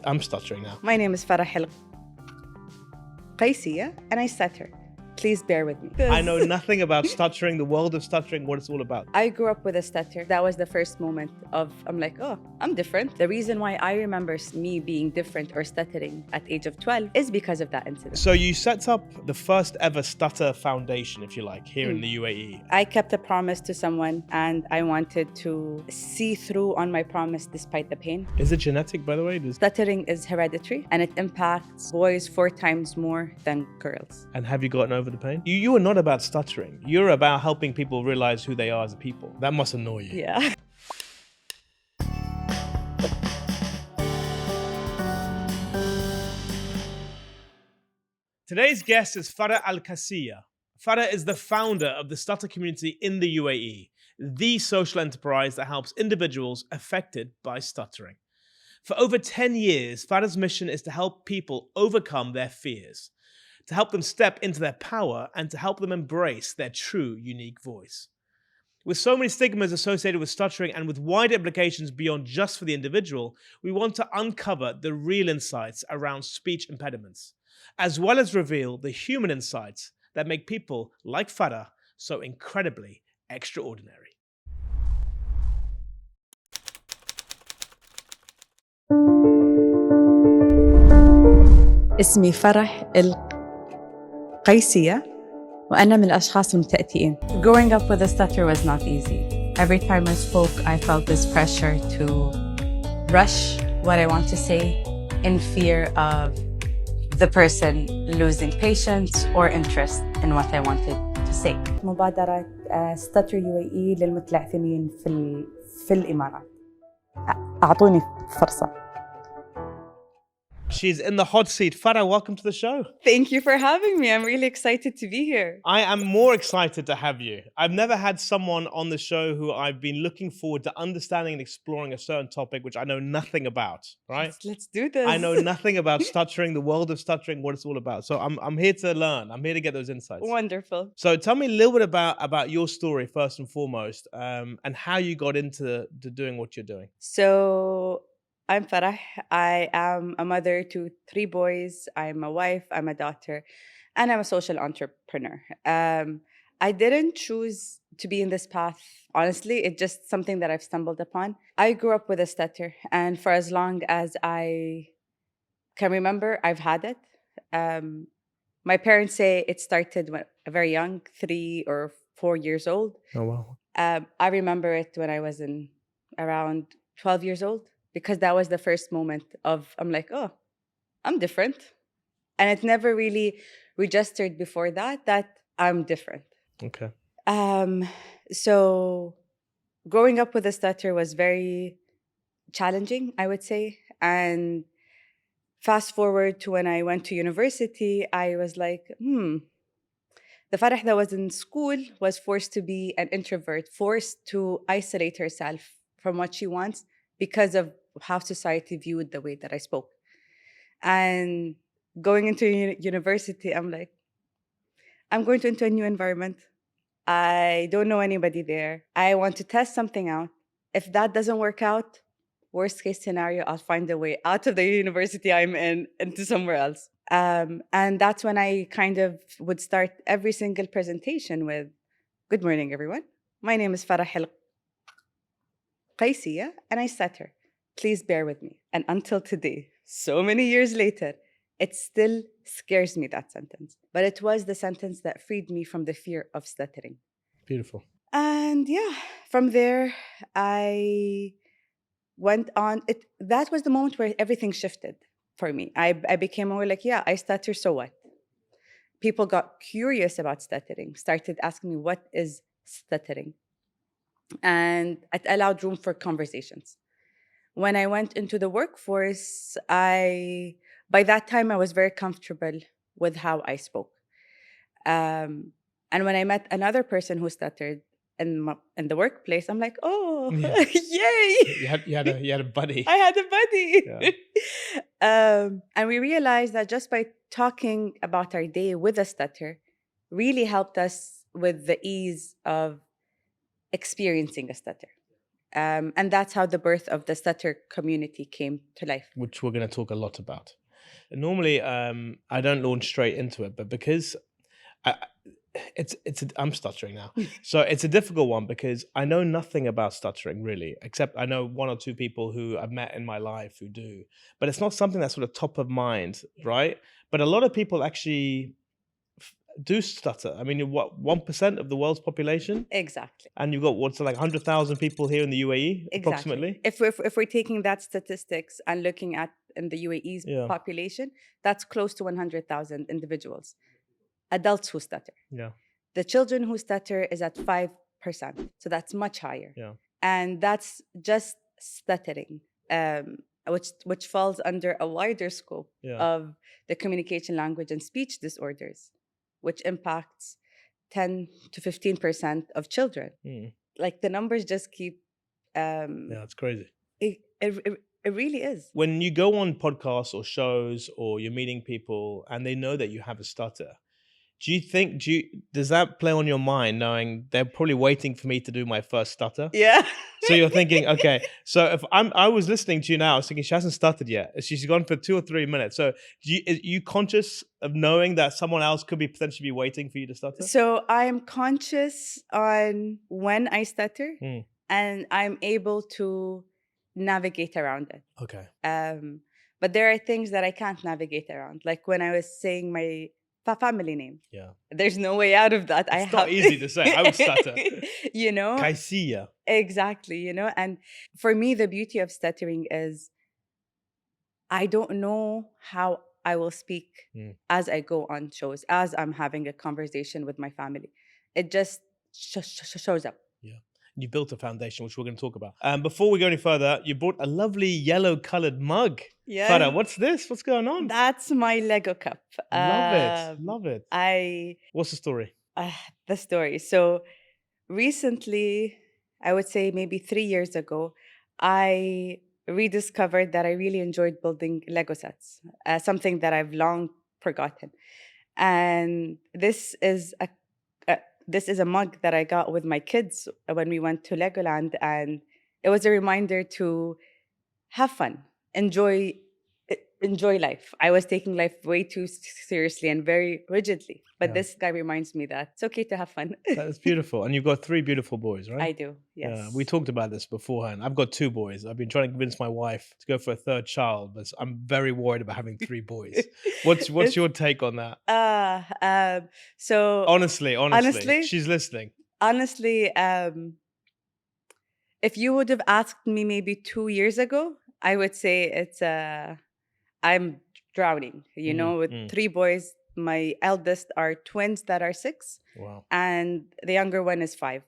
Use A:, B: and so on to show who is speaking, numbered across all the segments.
A: I'm stuttering now.
B: My name is Farah Al Qaissieh, and I stutter. Please bear with me.
A: I know nothing about stuttering, the world of stuttering, what it's all about.
B: I grew up with a stutter. That was the first moment of, I'm like, oh, I'm different. The reason why I remember me being different or stuttering at age of 12 is because of that incident.
A: So you set up the first ever Stutter Foundation, if you like, here in the UAE.
B: I kept a promise to someone and I wanted to see through on my promise despite the pain.
A: Is it genetic, by the way?
B: Stuttering is hereditary and it impacts boys 4 times more than girls.
A: And have you gotten over the pain? You are not about stuttering. You're about helping people realize who they are as a people. That must annoy you.
B: Yeah.
A: Today's guest is Farah Al Qaissieh. Farah is the founder of the Stutter community in the UAE, the social enterprise that helps individuals affected by stuttering. For over 10 years, Farah's mission is to help people overcome their fears, to help them step into their power, and to help them embrace their true, unique voice. With so many stigmas associated with stuttering and with wide implications beyond just for the individual, we want to uncover the real insights around speech impediments, as well as reveal the human insights that make people like Farah so incredibly extraordinary.
B: اسمي فرح القيسية وأنا من الأشخاص المتأتئين. Growing up with a stutter was not easy. Every time I spoke, I felt this pressure to rush what I want to say in fear of the person losing patience or interest in what I wanted to say. مبادرة Stutter UAE للمتلعثمين في الإمارات. أعطوني فرصة.
A: She's in the hot seat. Farah, welcome to the show.
B: Thank you for having me. I'm really excited to be here.
A: I am more excited to have you. I've never had someone on the show who I've been looking forward to understanding and exploring a certain topic which I know nothing about, right?
B: Let's do this.
A: I know nothing about stuttering, the world of stuttering, what it's all about. So I'm here to learn. I'm here to get those insights.
B: Wonderful.
A: So tell me a little bit about your story first and foremost, and how you got into doing what you're doing.
B: So I'm Farah. I am a mother to 3 boys. I'm a wife, I'm a daughter, and I'm a social entrepreneur. I didn't choose to be in this path, honestly. It's just something that I've stumbled upon. I grew up with a stutter, and for as long as I can remember, I've had it. My parents say it started when very young, 3 or 4 years old.
A: Oh, wow.
B: I remember it when I was in around 12 years old. Because that was the first moment of, I'm like, oh, I'm different. And it never really registered before that I'm different.
A: Okay.
B: So growing up with a stutter was very challenging, I would say. And fast forward to when I went to university, I was like, the Farah that was in school was forced to be an introvert, forced to isolate herself from what she wants because of how society viewed the way that I spoke. And going into university, I'm like, I'm going into a new environment. I don't know anybody there. I want to test something out. If that doesn't work out, worst case scenario, I'll find a way out of the university I'm in into somewhere else. And that's when I kind of would start every single presentation with, good morning, everyone. My name is Farah Al Qaissieh, and I stutter. Please bear with me. And until today, so many years later, it still scares me, that sentence. But it was the sentence that freed me from the fear of stuttering.
A: Beautiful.
B: And yeah, from there, I went on. That was the moment where everything shifted for me. I became more like, yeah, I stutter, so what? People got curious about stuttering, started asking me, what is stuttering? And it allowed room for conversations. When I went into the workforce, by that time, I was very comfortable with how I spoke. And when I met another person who stuttered in the workplace, I'm like, oh,
A: Yeah.
B: yay!
A: You had a buddy.
B: I had a buddy.
A: Yeah.
B: And we realized that just by talking about our day with a stutter really helped us with the ease of experiencing a stutter. And that's how the birth of the stutter community came to life.
A: Which we're going to talk a lot about. Normally, I don't launch straight into it, but because I, I'm stuttering now, so it's a difficult one because I know nothing about stuttering really, except I know one or two people who I've met in my life who do, but it's not something that's sort of top of mind, right? But a lot of people actually do stutter. I mean, what, 1% of the world's population,
B: Exactly.
A: and you've got what's like 100,000 people here in the UAE, approximately.
B: If we're taking that statistics and looking at in the UAE's
A: Yeah.
B: population, that's close to 100,000 individuals, adults who stutter.
A: Yeah.
B: The children who stutter is at 5%, so that's much higher.
A: Yeah.
B: And that's just stuttering, which falls under a wider scope
A: Yeah.
B: of the communication, language, and speech disorders, which impacts 10 to 15% of children. Like the numbers just keep.
A: Yeah, it's crazy.
B: It really is.
A: When you go on podcasts or shows or you're meeting people and they know that you have a stutter, does that play on your mind knowing they're probably waiting for me to do my first stutter?
B: Yeah.
A: So you're thinking, okay, so if I was listening to you now, I was thinking she hasn't stuttered yet. She's gone for 2 or 3 minutes. So are you conscious of knowing that someone else could be potentially be waiting for you to stutter?
B: So I'm conscious on when I stutter, and I'm able to navigate around it.
A: Okay.
B: But there are things that I can't navigate around, like when I was saying my family name.
A: Yeah.
B: There's no way out of that.
A: It's not easy to say. I would stutter.
B: You know?
A: Qaissieh.
B: Exactly, you know? And for me, the beauty of stuttering is I don't know how I will speak as I go on shows, as I'm having a conversation with my family. It just shows up.
A: Yeah. You built a foundation, which we're going to talk about. Before we go any further, you brought a lovely yellow-colored mug.
B: Yeah.
A: Farah, what's this? What's going on?
B: That's my Lego cup.
A: Love it. Love it. What's the story?
B: The story. So recently, I would say maybe 3 years ago, I rediscovered that I really enjoyed building Lego sets, something that I've long forgotten. And this is a mug that I got with my kids when we went to Legoland, and it was a reminder to have fun, enjoy life. I was taking life way too seriously and very rigidly, but this guy reminds me that it's okay to have fun.
A: That's beautiful. And you've got 3 beautiful boys, right?
B: I do, yes.
A: Yeah, we talked about this beforehand. I've got 2 boys. I've been trying to convince my wife to go for a 3rd child, but I'm very worried about having 3 boys. What's your take on that?
B: So
A: honestly, she's listening.
B: Honestly, if you would have asked me maybe 2 years ago, I would say I'm drowning, with 3 boys. My eldest are twins that are 6.
A: Wow.
B: And the younger one is 5.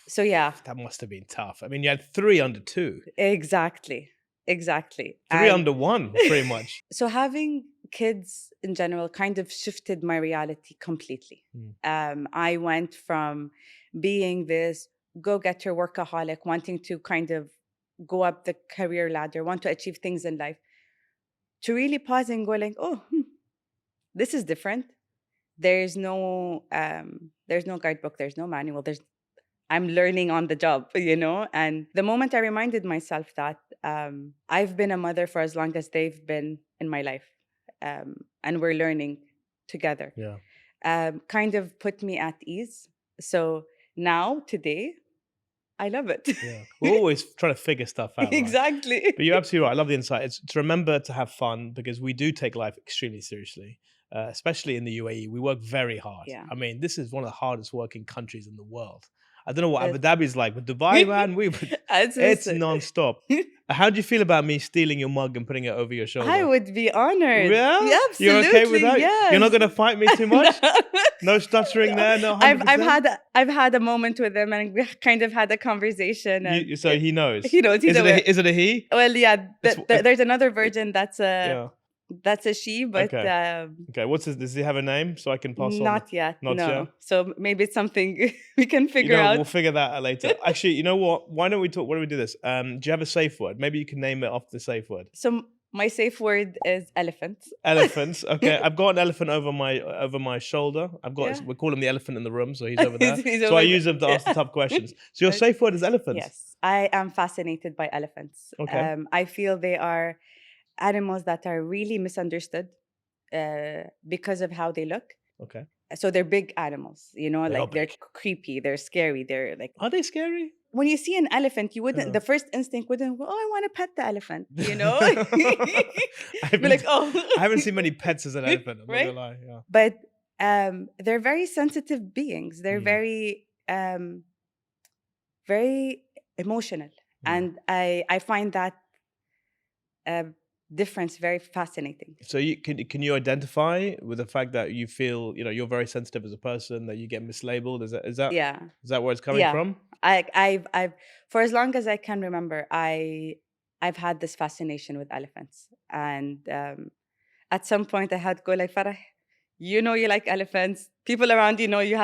B: So yeah.
A: That must have been tough. I mean, you had 3 under 2.
B: Exactly.
A: 3 under 1, pretty much.
B: So having kids in general kind of shifted my reality completely. I went from being this go-getter workaholic, wanting to kind of go up the career ladder, want to achieve things in life, to really pausing, going, oh, this is different. There's no guidebook, there's no manual. I'm learning on the job, And the moment I reminded myself that I've been a mother for as long as they've been in my life, and we're learning together, kind of put me at ease. So now, today, I love it.
A: Yeah. We're always trying to figure stuff out. Right?
B: Exactly.
A: But you're absolutely right. I love the insight. It's to remember to have fun, because we do take life extremely seriously, especially in the UAE. We work very hard.
B: Yeah.
A: I mean, this is one of the hardest working countries in the world. I don't know what Abu Dhabi's like, but Dubai, man, it's non-stop. How do you feel about me stealing your mug and putting it over your shoulder?
B: I would be honored.
A: Yeah?
B: Absolutely.
A: You're okay with that?
B: Yes.
A: You're not going to fight me too much? No stuttering there? No 100%?
B: I've had a moment with him, and we kind of had a conversation. And
A: so he knows?
B: He knows.
A: Is it a he?
B: Well, yeah. There's another version that's a... That's a she, but
A: okay. What's his? Does he have a name so I can pass on?
B: Not yet.
A: Not
B: no.
A: yet.
B: So maybe it's something we can figure out.
A: We'll figure that out later. Actually, you know what? Why don't we talk? Why don't we do this? Do you have a safe word? Maybe you can name it off the safe word.
B: So My safe word is elephant.
A: Elephants. Okay, I've got an elephant over my shoulder.
B: Yeah.
A: We call him the elephant in the room, so he's over there.
B: He's
A: So I
B: over there.
A: use him to ask the
B: Yeah.
A: tough questions. So your
B: Right.
A: safe word is elephants.
B: Yes, I am fascinated by elephants.
A: Okay.
B: I feel they are animals that are really misunderstood because of how they look.
A: Okay.
B: So they're big animals,
A: They are
B: like they're
A: big.
B: creepy, they're scary, they're like
A: Are they scary?
B: when you see an elephant, you wouldn't.
A: Yeah.
B: The first instinct wouldn't. Oh, I want to pet the elephant.
A: I've
B: Be
A: been,
B: like, oh,
A: I haven't seen many pets as an elephant. I'm not
B: right?
A: gonna lie. Yeah.
B: But they're very sensitive beings. They're
A: Mm,
B: very emotional,
A: mm.
B: and I find that uh, difference very fascinating.
A: So can you identify with the fact that you feel you're very sensitive as a person, that you get mislabeled?
B: Yeah,
A: Is that where it's coming
B: yeah.
A: from?
B: I've for as long as I can remember, I've had this fascination with elephants, and at some point I had to go like, Farah, you like elephants. People around you know you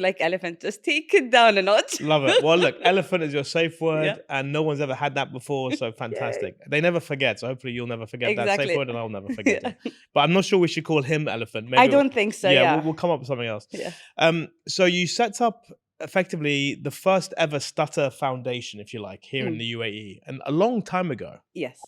B: like elephants. Just take it down a notch.
A: Love it. Well, look, elephant is your safe
B: Yeah.
A: word, and no one's ever had that before, so
B: Yay.
A: fantastic. They never forget, so hopefully you'll never forget that safe
B: Exactly.
A: word, and I'll never forget
B: Yeah.
A: it. But I'm not sure we should call him elephant.
B: I
A: Maybe,
B: don't think so.
A: yeah,
B: Yeah.
A: we'll come up with something else.
B: Yeah.
A: So you set up effectively the first ever Stutter Foundation, if you like, here in
B: Mm.
A: the UAE, and a long time ago.
B: Yes.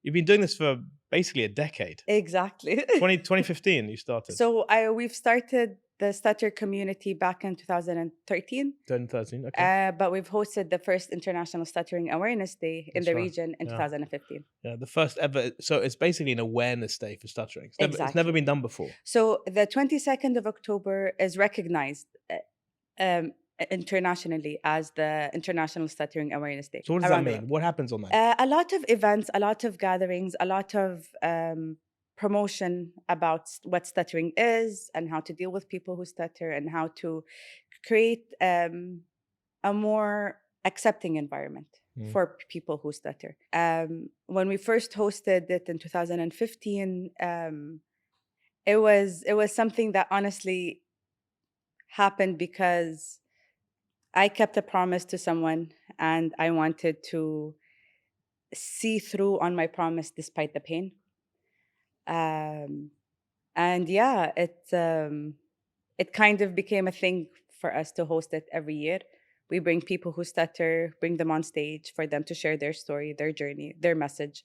A: You've been doing this for basically a decade.
B: Exactly.
A: 2015, you started.
B: So we've started the Stutter community back in 2013.
A: 2013, okay.
B: But we've hosted the first International Stuttering Awareness Day in
A: That's
B: the
A: right.
B: region in
A: Yeah.
B: 2015.
A: Yeah, the first ever. So it's basically an awareness day for stuttering. It's never
B: Exactly.
A: been done before.
B: So the 22nd of October is recognized internationally as the International Stuttering Awareness Day
A: So what does that
B: around the
A: mean?
B: world.
A: What happens on that?
B: A lot of events, a lot of gatherings, a lot of promotion about what stuttering is and how to deal with people who stutter and how to create a more accepting environment
A: Mm.
B: for people who stutter. When we first hosted it in 2015, it was something that honestly happened because I kept a promise to someone and I wanted to see through on my promise despite the pain. Um, and yeah, it kind of became a thing for us to host it every year. We bring people who stutter, bring them on stage for them to share their story, their journey, their message.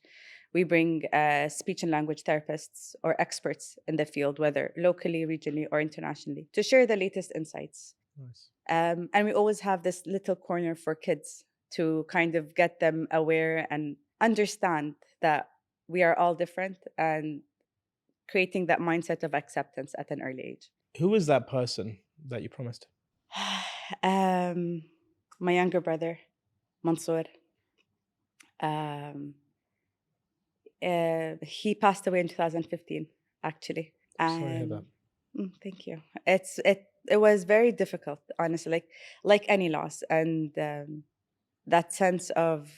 B: We bring speech and language therapists or experts in the field, whether locally, regionally, or internationally, to share the latest insights.
A: Nice.
B: And we always have this little corner for kids to kind of get them aware and understand that we are all different and creating that mindset of acceptance at an early age.
A: Who was that person that you promised?
B: um, my younger brother, Mansour. Um, he passed away in 2015, actually.
A: Sorry to hear that.
B: Thank you. It was very difficult, honestly, like any loss, and that sense of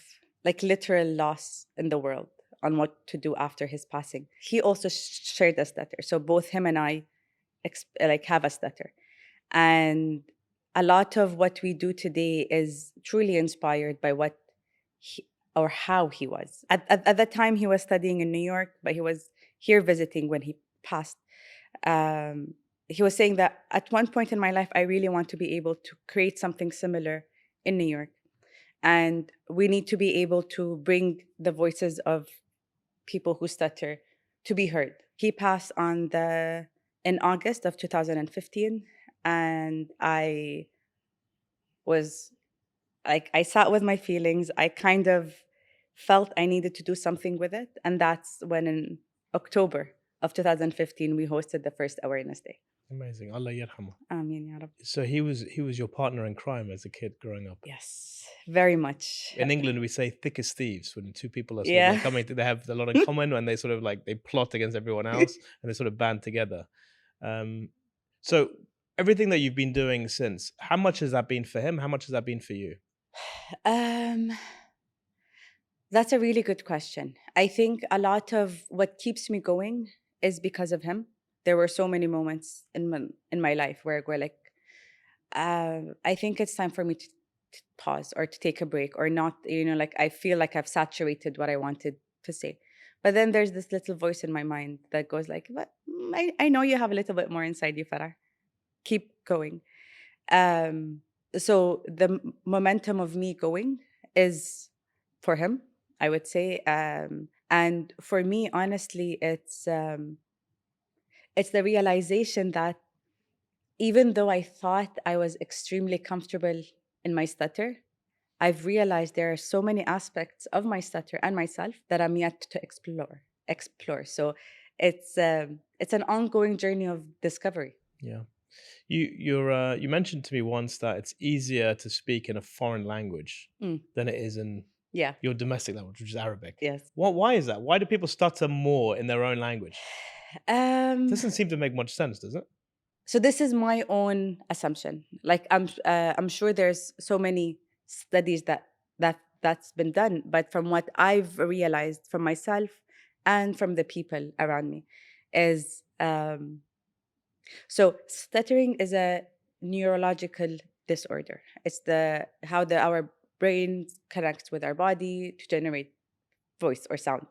B: like literal loss in the world on what to do after his passing. He also shared a stutter, so both him and I like have a stutter, and a lot of what we do today is truly inspired by what he, or how he was at the time. He was studying in New York, but he was here visiting when he passed. um, he was saying that at one point in my life, I really want to be able to create something similar in New York. And we need to be able to bring the voices of people who stutter to be heard. He passed in August of 2015. And I was like, I sat with my feelings. I kind of felt I needed to do something with it. And that's when in October of 2015, we hosted the first Awareness Day.
A: Amazing. Allah yarhamu.
B: Ameen, ya Rab.
A: So he was your partner in crime as a kid growing up.
B: Yes, very much.
A: In England, we say thick as thieves when two people are sort of
B: Yeah.
A: like coming. They have a lot in common, and they sort of like they plot against everyone else, and they sort of band together. So everything that you've been doing since, how much has that been for him? How much has that been for you?
B: That's a really good question. I think a lot of what keeps me going is because of him. There were so many moments in my life where we're like, I think it's time for me to pause or to take a break or not, like I feel like I've saturated what I wanted to say. But then there's this little voice in my mind that goes like, but I know you have a little bit more inside you, Farah. Keep going. Um, so the momentum of me going is for him, I would say. And for me, honestly, it's the realization that even though I thought I was extremely comfortable in my stutter, I've realized there are so many aspects of my stutter and myself that I'm yet to explore. So it's an ongoing journey of discovery.
A: Yeah. You mentioned to me once that it's easier to speak in a foreign language
B: Mm,
A: than it is in
B: yeah.
A: your domestic language, which is Arabic.
B: Yes.
A: Why is that? Why do people stutter more in their own language?
B: Um,
A: Doesn't seem to make much sense, does it?
B: so this is my own assumption. Like I'm sure there's so many studies that's been done, but from what I've realized from myself and from the people around me, is so stuttering is a neurological disorder. It's the how our brain connects with our body to generate voice or sound.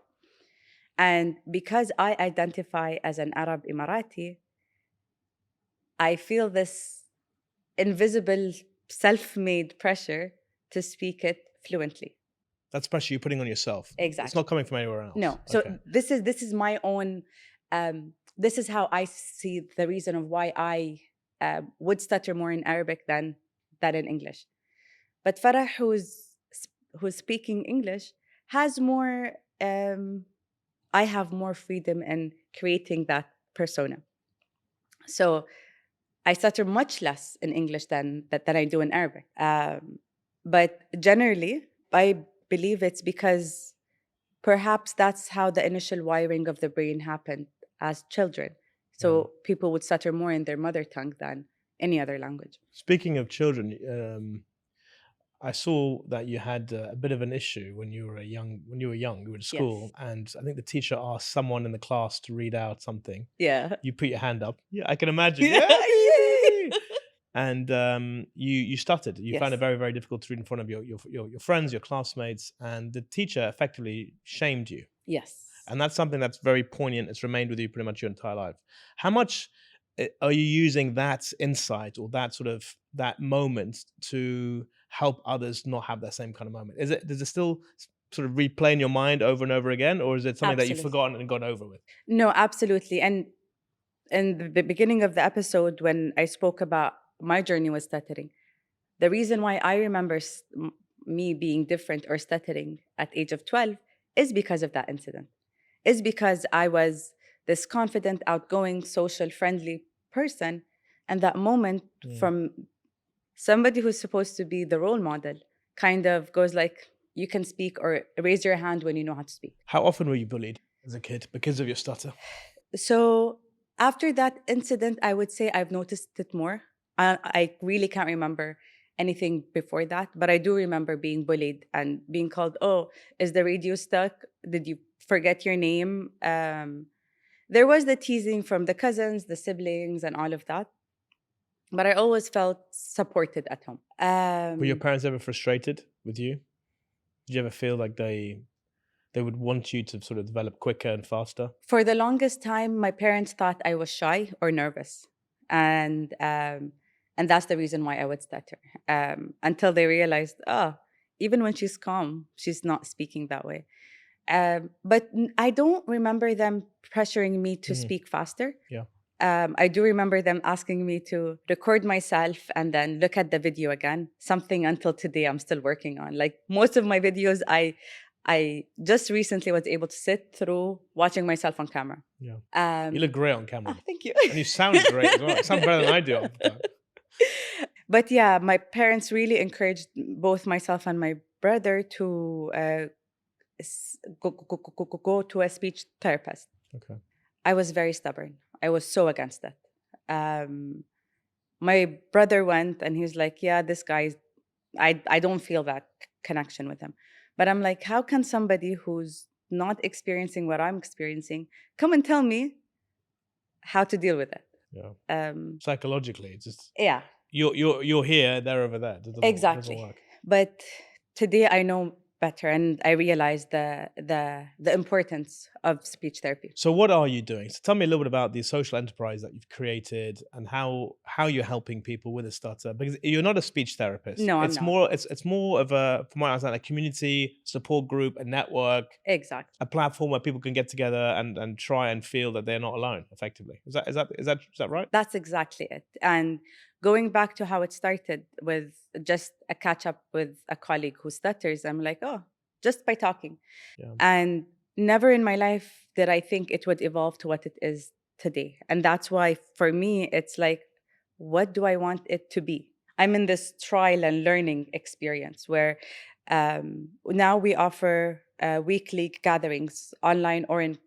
B: And because I identify as an Arab Emirati, I feel this invisible self-made pressure to speak it fluently.
A: That's pressure you're putting on yourself. It's
B: Exactly.
A: not coming from anywhere else.
B: No. So
A: Okay.
B: this is my own this is how I see the reason of why I would stutter more in Arabic than in English. But Farah, who's speaking English, has more. I have more freedom in creating that persona. So I stutter much less in English than I do in Arabic. But generally, I believe it's because perhaps that's how the initial wiring of the brain happened as children. So people would stutter more in their mother tongue than any other language.
A: Speaking of children, I saw that you had a bit of an issue when you were young. When you were young, you were at school,
B: Yes.
A: and I think the teacher asked someone in the class to read out something.
B: Yeah.
A: You put your hand up. Yeah, I can imagine.
B: Yeah.
A: Yeah, me. And you stuttered. You found it
B: Yes.
A: very, very difficult to read in front of your friends, your classmates, and the teacher effectively shamed you.
B: Yes.
A: And that's something that's very poignant. It's remained with you pretty much your entire life. How much are you using that insight or that moment to help others not have that same kind of moment? Does it still sort of replay in your mind over and over again, or is it something that you've
B: Absolutely.
A: forgotten and gone over with?
B: No, absolutely. And in the beginning of the episode, when I spoke about my journey with stuttering, the reason why I remember me being different or stuttering at age of 12 is because of that incident. Is because I was this confident, outgoing, social, friendly person. And that moment from somebody who's supposed to be the role model kind of goes like, you can speak or raise your hand when you know how to speak.
A: How often were you bullied as a kid because of your stutter?
B: So after that incident, I would say I've noticed it more. I really can't remember anything before that, but I do remember being bullied and being called, oh, is the radio stuck? Did you forget your name? There was the teasing from the cousins, the siblings, and all of that. But I always felt supported at home.
A: Were your parents ever frustrated with you? Did you ever feel like they would want you to sort of develop quicker and faster?
B: For the longest time, my parents thought I was shy or nervous, and that's the reason why I would stutter. Until they realized, oh, even when she's calm, she's not speaking that way. But I don't remember them pressuring me to speak faster.
A: Yeah.
B: I do remember them asking me to record myself and then look at the video again, something until today I'm still working on. Like most of my videos, I just recently was able to sit through watching myself on camera.
A: Yeah. You look great on camera.
B: Oh, thank you.
A: And you sound great as well. You sound better than I do.
B: But yeah, my parents really encouraged both myself and my brother to go to a speech therapist.
A: Okay.
B: I was very stubborn. I was so against it. My brother went and he's like, yeah, this guy's, I don't feel that connection with him. But I'm like, how can somebody who's not experiencing what I'm experiencing come and tell me how to deal with it?
A: Yeah. Psychologically, it's just
B: Yeah.
A: you're here, they're over there. It doesn't
B: Exactly.
A: work.
B: But today I know better, and I realized the importance of speech therapy.
A: So what are you doing? So tell me a little bit about the social enterprise that you've created and how you're helping people with a stutter, because you're not a speech therapist.
B: No, I'm
A: It's
B: not.
A: more of a, from what I understand, a community support group, a network,
B: Exactly.
A: a platform where people can get together and try and feel that they're not alone effectively. Is that right?
B: That's exactly it. And going back to how it started with just a catch up with a colleague who stutters, I'm like, oh, just by talking.
A: Yeah.
B: And never in my life did I think it would evolve to what it is today. And that's why for me, it's like, what do I want it to be? I'm in this trial and learning experience where now we offer weekly gatherings, online or in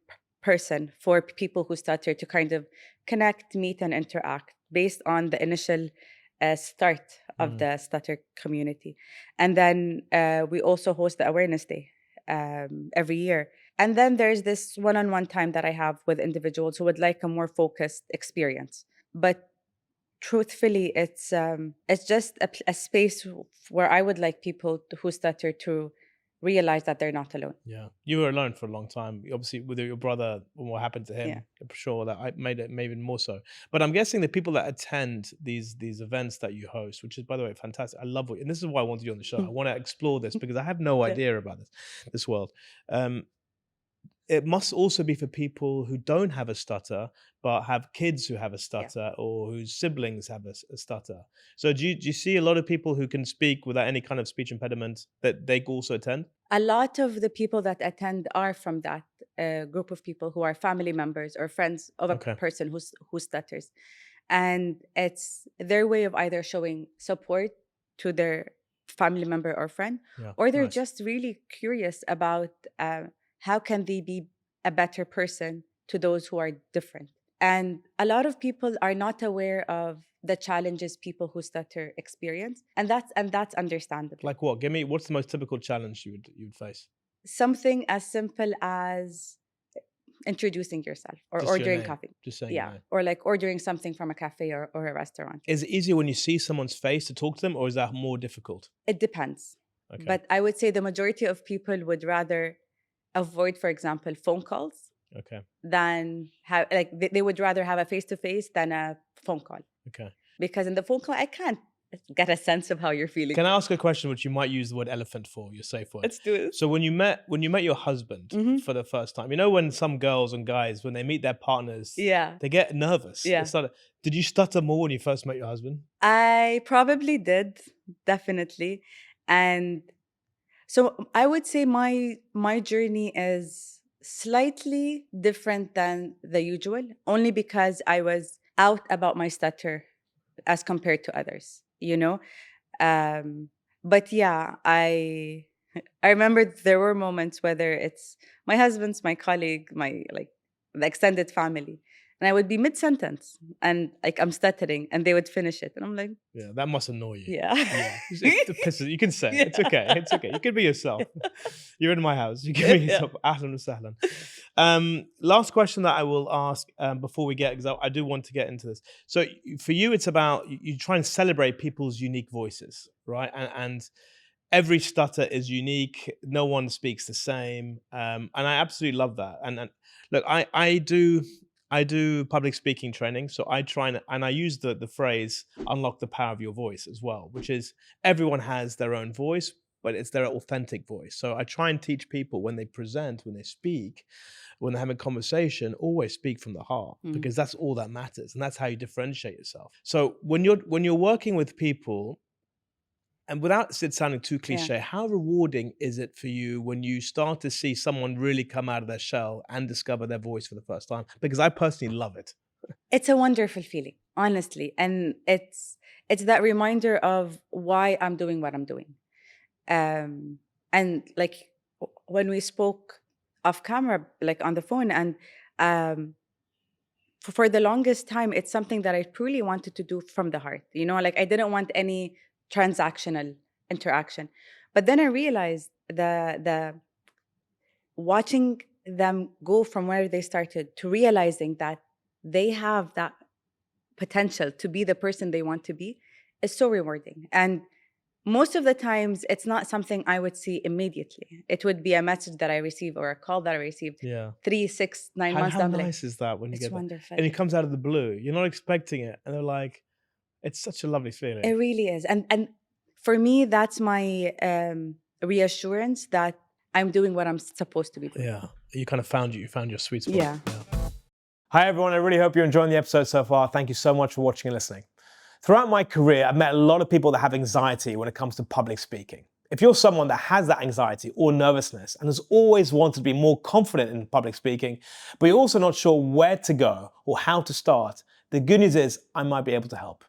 B: person, for people who stutter to kind of connect, meet, and interact based on the initial start of
A: Mm.
B: the stutter community. And then we also host the Awareness Day every year. And then there's this one-on-one time that I have with individuals who would like a more focused experience. But truthfully, it's just a space where I would like people who stutter to realize that they're not alone.
A: Yeah, you were alone for a long time. Obviously, with your brother, and what happened to him,
B: Yeah.
A: I'm sure that I made it maybe more so. But I'm guessing the people that attend these events that you host, which is, by the way, fantastic. I love it, and this is why I wanted you on the show. I want to explore this because I have no
B: Yeah.
A: idea about this world. Um, it must also be for people who don't have a stutter but have kids who have a
B: Yeah.
A: stutter or whose siblings have a stutter. So do you see a lot of people who can speak without any kind of speech impediment that they also attend?
B: A lot of the people that attend are from that group of people who are family members or friends of a
A: Okay.
B: person who stutters. And it's their way of either showing support to their family member or friend,
A: Yeah.
B: or they're
A: Nice.
B: just really curious about how can they be a better person to those who are different. And a lot of people are not aware of the challenges people who stutter experience, and that's understandable.
A: Like what? Give me, what's the most typical challenge you would face?
B: Something as simple as introducing yourself or
A: Just your
B: ordering
A: name.
B: coffee.
A: Just saying your
B: Yeah.
A: name.
B: Or like ordering something from a cafe or a restaurant.
A: Is it easier when you see someone's face to talk to them, or is that more difficult?
B: It depends.
A: Okay.
B: But I would say the majority of people would rather avoid, for example, phone calls
A: Okay.
B: than have, like, they would rather have a face to face than a phone call.
A: Okay.
B: Because in the phone call, I can't get a sense of how you're feeling.
A: Can I ask a question which you might use the word elephant for, your safe word?
B: Let's do it.
A: So when you met your husband
B: Mhm.
A: for the first time, you know when some girls and guys, when they meet their partners,
B: Yeah.
A: they get nervous.
B: Yeah.
A: It's like, did you stutter more when you first met your husband?
B: I probably did, definitely. And so I would say my journey is slightly different than the usual, only because I was out about my stutter as compared to others, you know? But yeah, I remember there were moments, whether it's my husband's, my colleague, my like the extended family, and I would be mid-sentence and like I'm stuttering and they would finish it. And I'm like,
A: Yeah, that must annoy you.
B: yeah.
A: Yeah. It pisses. You can say it. It's okay. It's okay. You can be yourself.
B: Yeah.
A: You're in my house. You can be
B: Yeah.
A: yourself. Ahlan wa sahlan. Last question that I will ask before we get, because I do want to get into this. So for you, it's about you try and celebrate people's unique voices, right? And every stutter is unique. No one speaks the same, and I absolutely love that. And look, I do public speaking training, so I try and I use the phrase "unlock the power of your voice" as well, which is everyone has their own voice, but it's their authentic voice. So I try and teach people when they present, when they speak, when they have a conversation, always speak from the heart, because that's all that matters, and that's how you differentiate yourself. So when you're working with people, and without it sounding too
B: Yeah.
A: cliche, how rewarding is it for you when you start to see someone really come out of their shell and discover their voice for the first time? Because I personally love it.
B: It's a wonderful feeling, honestly. And it's that reminder of why I'm doing what I'm doing. And like when we spoke off camera, like on the phone, and um for the longest time, it's something that I truly wanted to do from the heart. You know, like I didn't want any transactional interaction. But then I realized the watching them go from where they started to realizing that they have that potential to be the person they want to be is so rewarding. And most of the times, it's not something I would see immediately. It would be a message that I receive or a call that I received
A: Yeah.
B: 3, 6, 9 months
A: How
B: down the line.
A: nice is that when you
B: It's
A: get that?
B: wonderful.
A: And it comes out of the blue. You're not expecting it. And they're like, it's such a lovely
B: It
A: feeling.
B: really is. And for me, that's my reassurance that I'm doing what I'm supposed to be doing.
A: Yeah. You kind of found your sweet spot.
B: Yeah.
A: Hi, everyone. I really hope you're enjoying the episode so far. Thank you so much for watching and listening. Throughout my career, I've met a lot of people that have anxiety when it comes to public speaking. If you're someone that has that anxiety or nervousness and has always wanted to be more confident in public speaking, but you're also not sure where to go or how to start, the good news is I might be able to help.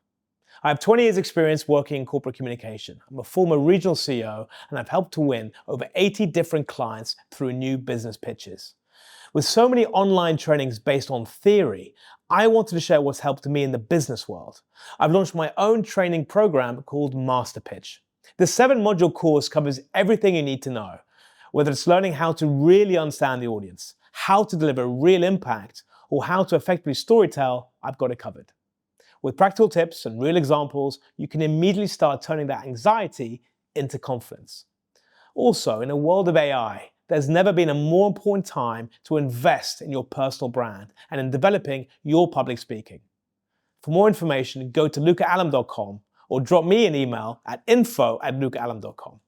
A: I have 20 years experience working in corporate communication. I'm a former regional CEO and I've helped to win over 80 different clients through new business pitches. With so many online trainings based on theory, I wanted to share what's helped me in the business world. I've launched my own training program called Master Pitch. This 7-module course covers everything you need to know, whether it's learning how to really understand the audience, how to deliver real impact, or how to effectively storytell. I've got it covered. With practical tips and real examples, you can immediately start turning that anxiety into confidence. Also, in a world of AI, there's never been a more important time to invest in your personal brand and in developing your public speaking. For more information, go to lucaallam.com or drop me an email at info@lucaallam.com.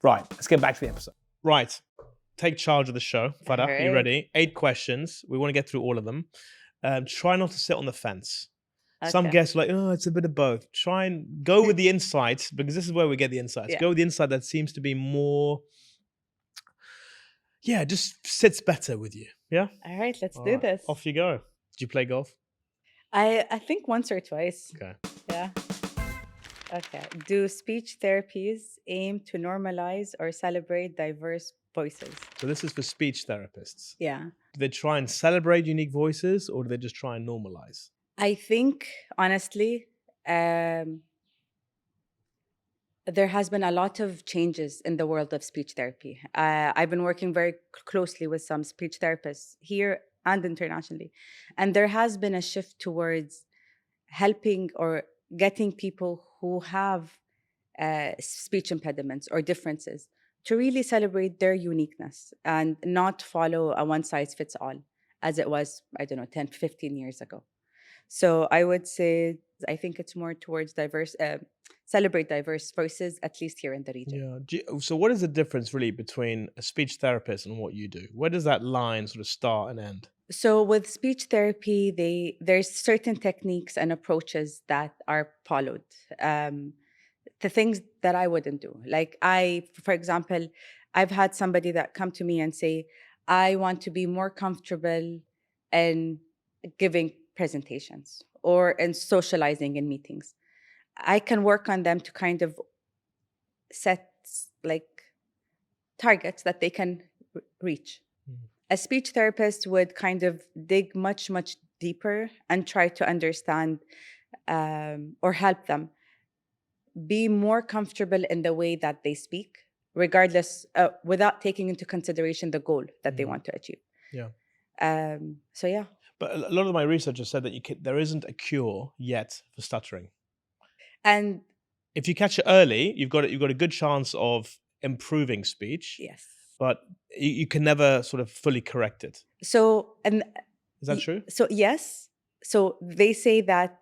A: Right, let's get back to the episode. Right, take charge of the show. Farah, are you ready? 8 questions. We want to get through all of them. Try not to sit on the fence. Some guests are like, oh, it's a bit of both. Try and go with the insights, because this is where we get the insights. Go with the insight that seems to be more, just sits better with you. Yeah?
B: All right, let's do this.
A: Off you go. Do you play golf?
B: I think once or twice.
A: Okay.
B: Yeah. Okay. Do speech therapies aim to normalize or celebrate diverse voices?
A: So this is for speech therapists.
B: Yeah.
A: Do they try and celebrate unique voices, or do they just try and normalize?
B: I think, honestly, there has been a lot of changes in the world of speech therapy. I've been working very closely with some speech therapists here and internationally. And there has been a shift towards helping or getting people who have speech impediments or differences to really celebrate their uniqueness and not follow a one-size-fits-all as it was, 10, 15 years ago. So I would say, I think it's more towards celebrate diverse voices, at least here in the region.
A: Yeah. So what is the difference really between a speech therapist and what you do? Where does that line sort of start and end?
B: So with speech therapy, there's certain techniques and approaches that are followed. The things that I wouldn't do. Like for example, I've had somebody that come to me and say, I want to be more comfortable in giving presentations or in socializing in meetings. I can work on them to kind of set like targets that they can reach. A speech therapist would kind of dig much, much deeper and try to understand or help them be more comfortable in the way that they speak, regardless, without taking into consideration the goal that they want to achieve.
A: Yeah.
B: So yeah.
A: But a lot of my research has said that there isn't a cure yet for stuttering.
B: And
A: if you catch it early, you've got a good chance of improving speech.
B: Yes.
A: But you can never sort of fully correct it.
B: So, and
A: is that true?
B: So yes. So they say that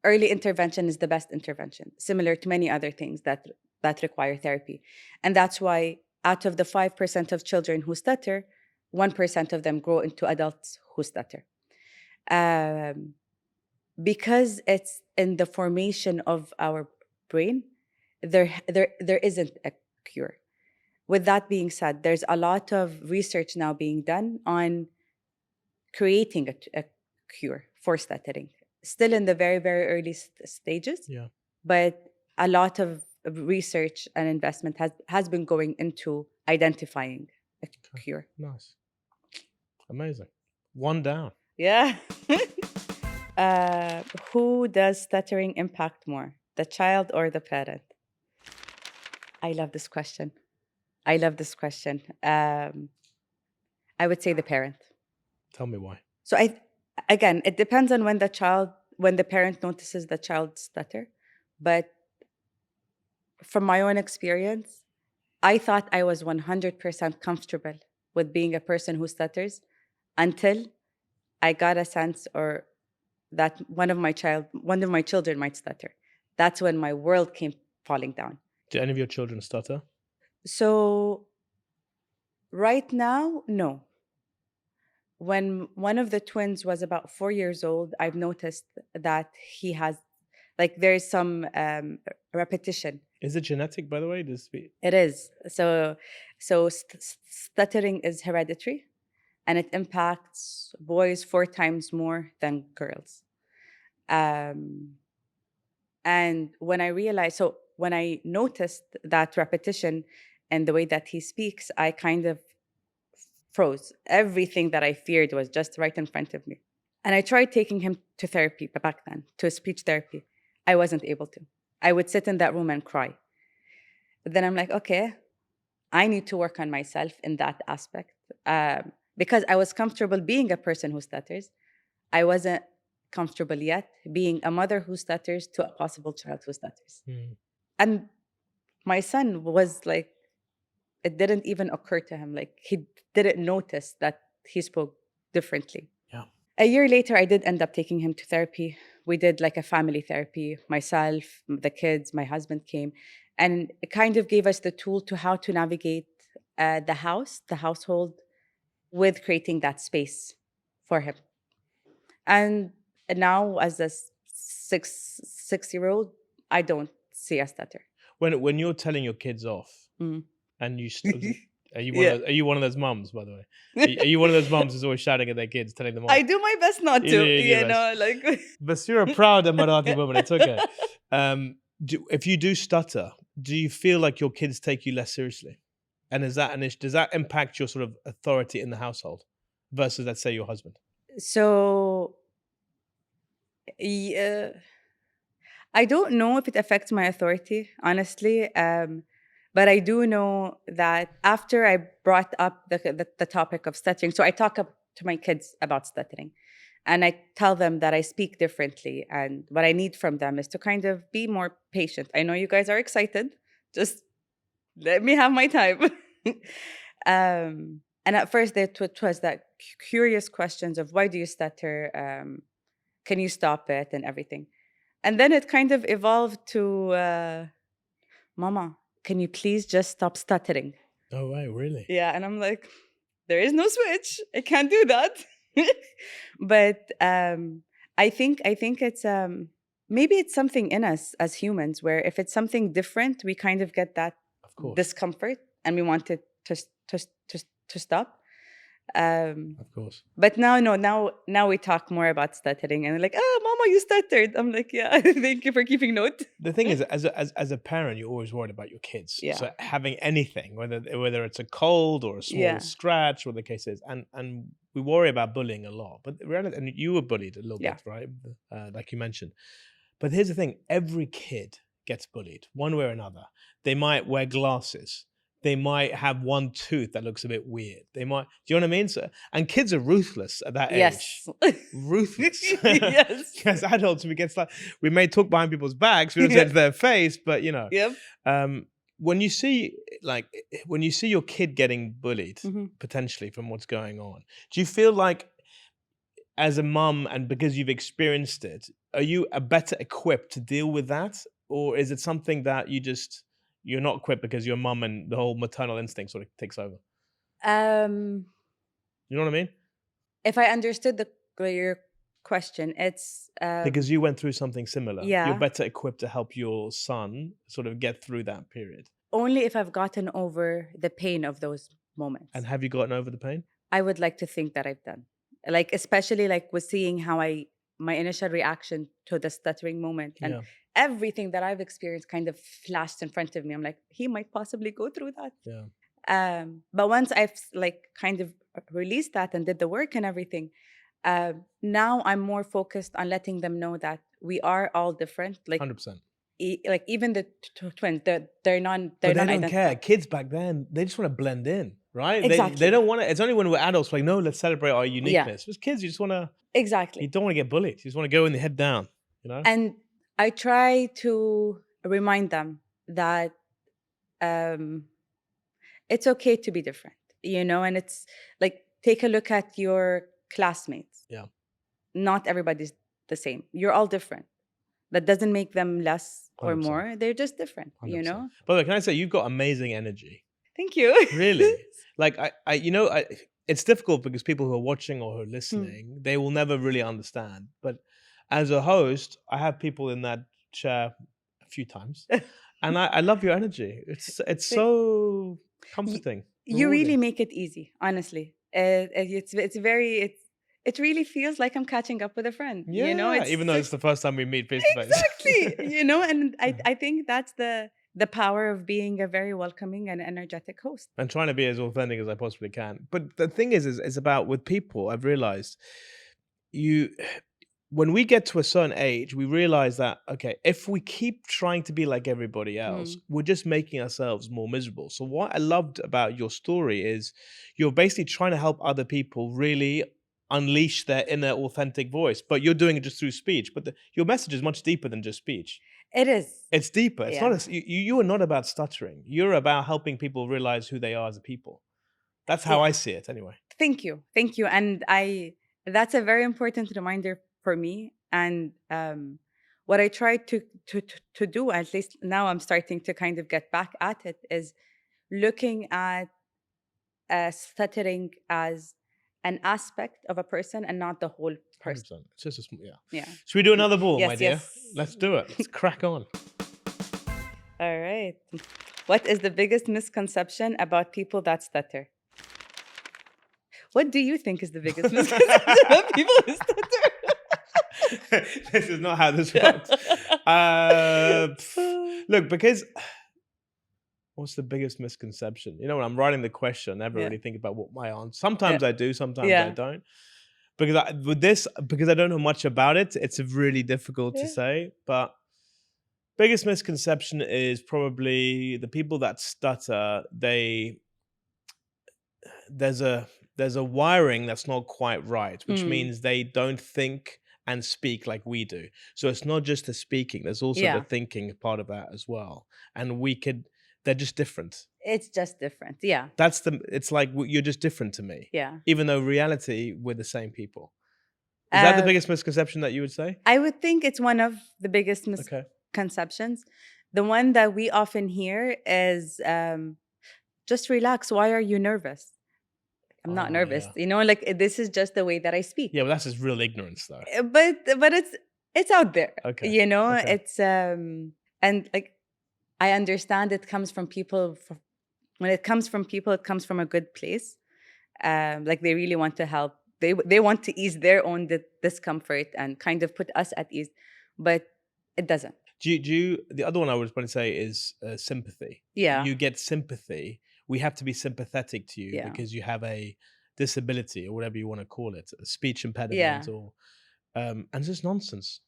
B: early intervention is the best intervention, similar to many other things that require therapy. And that's why out of the 5% of children who stutter, 1% of them grow into adults who stutter. Because it's in the formation of our brain, there isn't a cure. With that being said, there's a lot of research now being done on creating a cure for stuttering. Still in the very, very early stages.
A: Yeah.
B: But a lot of research and investment has been going into identifying a cure.
A: Nice. Amazing. One down.
B: Yeah. Who does stuttering impact more, the child or the parent? I love this question. I would say the parent.
A: Tell me why.
B: So again, it depends on when the parent notices the child stutter, but from my own experience, I thought I was 100% comfortable with being a person who stutters until I got a sense or that one of my children might stutter. That's when my world came falling down.
A: Do any of your children stutter?
B: So right now, no. When one of the twins was about 4 years old, I've noticed that he has, like, there's some repetition.
A: Is it genetic, by the way?
B: It is. So stuttering is hereditary, and it impacts boys 4 times more than girls. And when I noticed that repetition and the way that he speaks, I kind of froze. Everything that I feared was just right in front of me. And I tried taking him to therapy back then, to speech therapy. I wasn't able to. I would sit in that room and cry. But then I'm like, okay, I need to work on myself in that aspect. Because I was comfortable being a person who stutters. I wasn't comfortable yet being a mother who stutters to a possible child who stutters. And my son was like, it didn't even occur to him. Like, he didn't notice that he spoke differently.
A: Yeah.
B: A year later, I did end up taking him to therapy. We did like a family therapy, myself, the kids, my husband came, and it kind of gave us the tool to how to navigate the household, with creating that space for him. And now, as a six-year-old, I don't see a stutter.
A: When you're telling your kids off,
B: Mm.
A: and you are you
B: Yeah.
A: are you one of those mums, by the way? Are you one of those mums who's always shouting at their kids, telling them off?
B: I do my best not
A: You
B: to,
A: do your best.
B: like.
A: But you're a proud Emirati woman. It's okay. If you do stutter, do you feel like your kids take you less seriously? And is that an issue? Does that impact your sort of authority in the household versus, let's say, your husband?
B: So, yeah, I don't know if it affects my authority, honestly. But I do know that after I brought up the topic of stuttering, so I talk up to my kids about stuttering, and I tell them that I speak differently, and what I need from them is to kind of be more patient. I know you guys are excited, just let me have my time. And at first, it was that curious questions of, why do you stutter? Can you stop it, and everything. And then it kind of evolved to, Mama, can you please just stop stuttering?
A: Oh, right, really?
B: Yeah, and I'm like, there is no switch. I can't do that. But I think it's maybe it's something in us as humans, where if it's something different, we kind of get that
A: Of course.
B: discomfort, and we want it to stop.
A: Of course.
B: But now we talk more about stuttering, and they're like, "Oh, Mama, you stuttered." I'm like, "Yeah, thank you for keeping note."
A: The thing is, as a parent, you're always worried about your kids.
B: Yeah.
A: So having anything, whether it's a cold or a small
B: Yeah.
A: scratch, whatever the case is, and we worry about bullying a lot. But the reality, and you were bullied a little
B: Yeah.
A: bit, right? Like you mentioned. But here's the thing: every kid gets bullied one way or another. They might wear glasses. They might have one tooth that looks a bit weird. They might, do you know what I mean? So, and kids are ruthless at that age.
B: Yes.
A: Ruthless.
B: Yes.
A: As adults, we may talk behind people's backs, we don't say it to their face, but you know.
B: Yep.
A: When you see your kid getting bullied,
B: Mhm.
A: potentially from what's going on, do you feel like, as a mum, and because you've experienced it, are you better equipped to deal with that? Or is it something that you're not equipped because your mum and the whole maternal instinct sort of takes over? You know what I mean?
B: If I understood your question, it's
A: Because you went through something similar.
B: yeah.
A: You're better equipped to help your son sort of get through that period.
B: only if I've gotten over the pain of those moments.
A: And have you gotten over the pain?
B: I would like to think that I've done. Like, especially like with seeing how my initial reaction to the stuttering moment, and
A: Yeah.
B: everything that I've experienced kind of flashed in front of me. I'm like, he might possibly go through that.
A: Yeah.
B: But once I've like kind of released that and did the work and everything, now I'm more focused on letting them know that we are all different. Like
A: 100%.
B: Like even the twins, they're non.
A: But they don't care. Kids back then, they just want to blend in, right?
B: Exactly.
A: They don't want to. It's only when we're adults, like, no, let's celebrate our uniqueness. With kids, you just want to.
B: Exactly.
A: You don't want to get bullied. You just want to go in the head down, you know?
B: And I try to remind them that um, it's okay to be different, and it's like, take a look at your classmates.
A: Yeah.
B: Not everybody's the same. You're all different. That doesn't make them less or
A: 100%.
B: more. They're just different,
A: 100%. By the way, can I say you've got amazing energy?
B: Thank you.
A: Really? Like it's difficult because people who are watching or who are listening, they will never really understand. But as a host, I have people in that chair a few times, and I love your energy. It's so comforting.
B: You really
A: rewarding.
B: make it easy, honestly. It really feels like I'm catching up with a friend.
A: Yeah, even though it's the first time we meet face to face.
B: Exactly. And I think that's the power of being a very welcoming and energetic host.
A: And trying to be as authentic as I possibly can. But the thing is about with people, I've realized when we get to a certain age, we realize that, okay, if we keep trying to be like everybody else, we're just making ourselves more miserable. So what I loved about your story is you're basically trying to help other people really unleash their inner authentic voice, but you're doing it just through speech. But your message is much deeper than just speech.
B: It is.
A: It's deeper. It's not. You are not about stuttering. You're about helping people realize who they are as a people. That's how I see it, anyway.
B: Thank you, and that's a very important reminder for me. And what I try to do, at least now, I'm starting to kind of get back at it, is looking at stuttering as an aspect of a person and not the whole person.
A: 100%. It's just
B: Yeah.
A: Should we do another ball,
B: Yes,
A: my dear?
B: yes.
A: Let's do it. Let's crack on.
B: All right. What is the biggest misconception about people that stutter? What do you think is the biggest misconception about people who stutter?
A: This is not how this works. Look, because what's the biggest misconception? When I'm writing the question, I never really think about what my answer. Sometimes I do, sometimes I don't. Because I don't know much about it, it's really difficult to say. But biggest misconception is probably the people that stutter. There's a wiring that's not quite right, which means they don't think and speak like we do. So it's not just the speaking; there's also the thinking part of that as well. And they're just different.
B: It's just different, yeah.
A: It's like you're just different to me.
B: Yeah.
A: Even though reality, we're the same people. Is that the biggest misconception that you would say?
B: I would think it's one of the biggest misconceptions. The one that we often hear is, just relax. Why are you nervous? I'm not nervous. Like, this is just the way that I speak.
A: Yeah, well, that's just real ignorance, though.
B: But it's out there.
A: Okay.
B: It's and like, I understand it comes from people. When it comes from people, it comes from a good place. Like, they really want to help. They want to ease their own discomfort and kind of put us at ease, but it doesn't.
A: The other one I was going to say is sympathy.
B: Yeah.
A: You get sympathy. We have to be sympathetic to you because you have a disability or whatever you want to call it, a speech impediment or and it's just nonsense.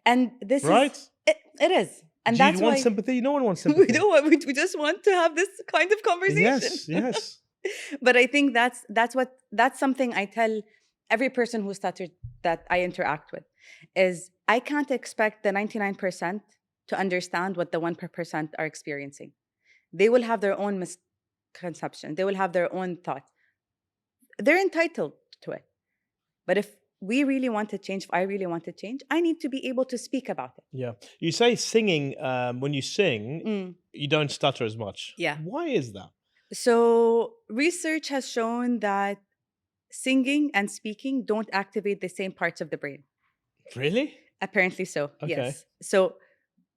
B: And this
A: right?
B: It is. And
A: that's why sympathy? No one wants sympathy.
B: We don't want, we just want to have this kind of conversation.
A: Yes.
B: But I think that's something I tell every person who stuttered that I interact with, is I can't expect the 99% to understand what the 1% are experiencing. They will have their own misconception. They will have their own thoughts. They're entitled to it. But if we really want to change, if I really want to change, I need to be able to speak about it.
A: Yeah. You say singing, when you sing, you don't stutter as much.
B: Yeah.
A: Why is that?
B: So research has shown that singing and speaking don't activate the same parts of the brain.
A: Really?
B: Apparently so,
A: Okay.
B: yes. So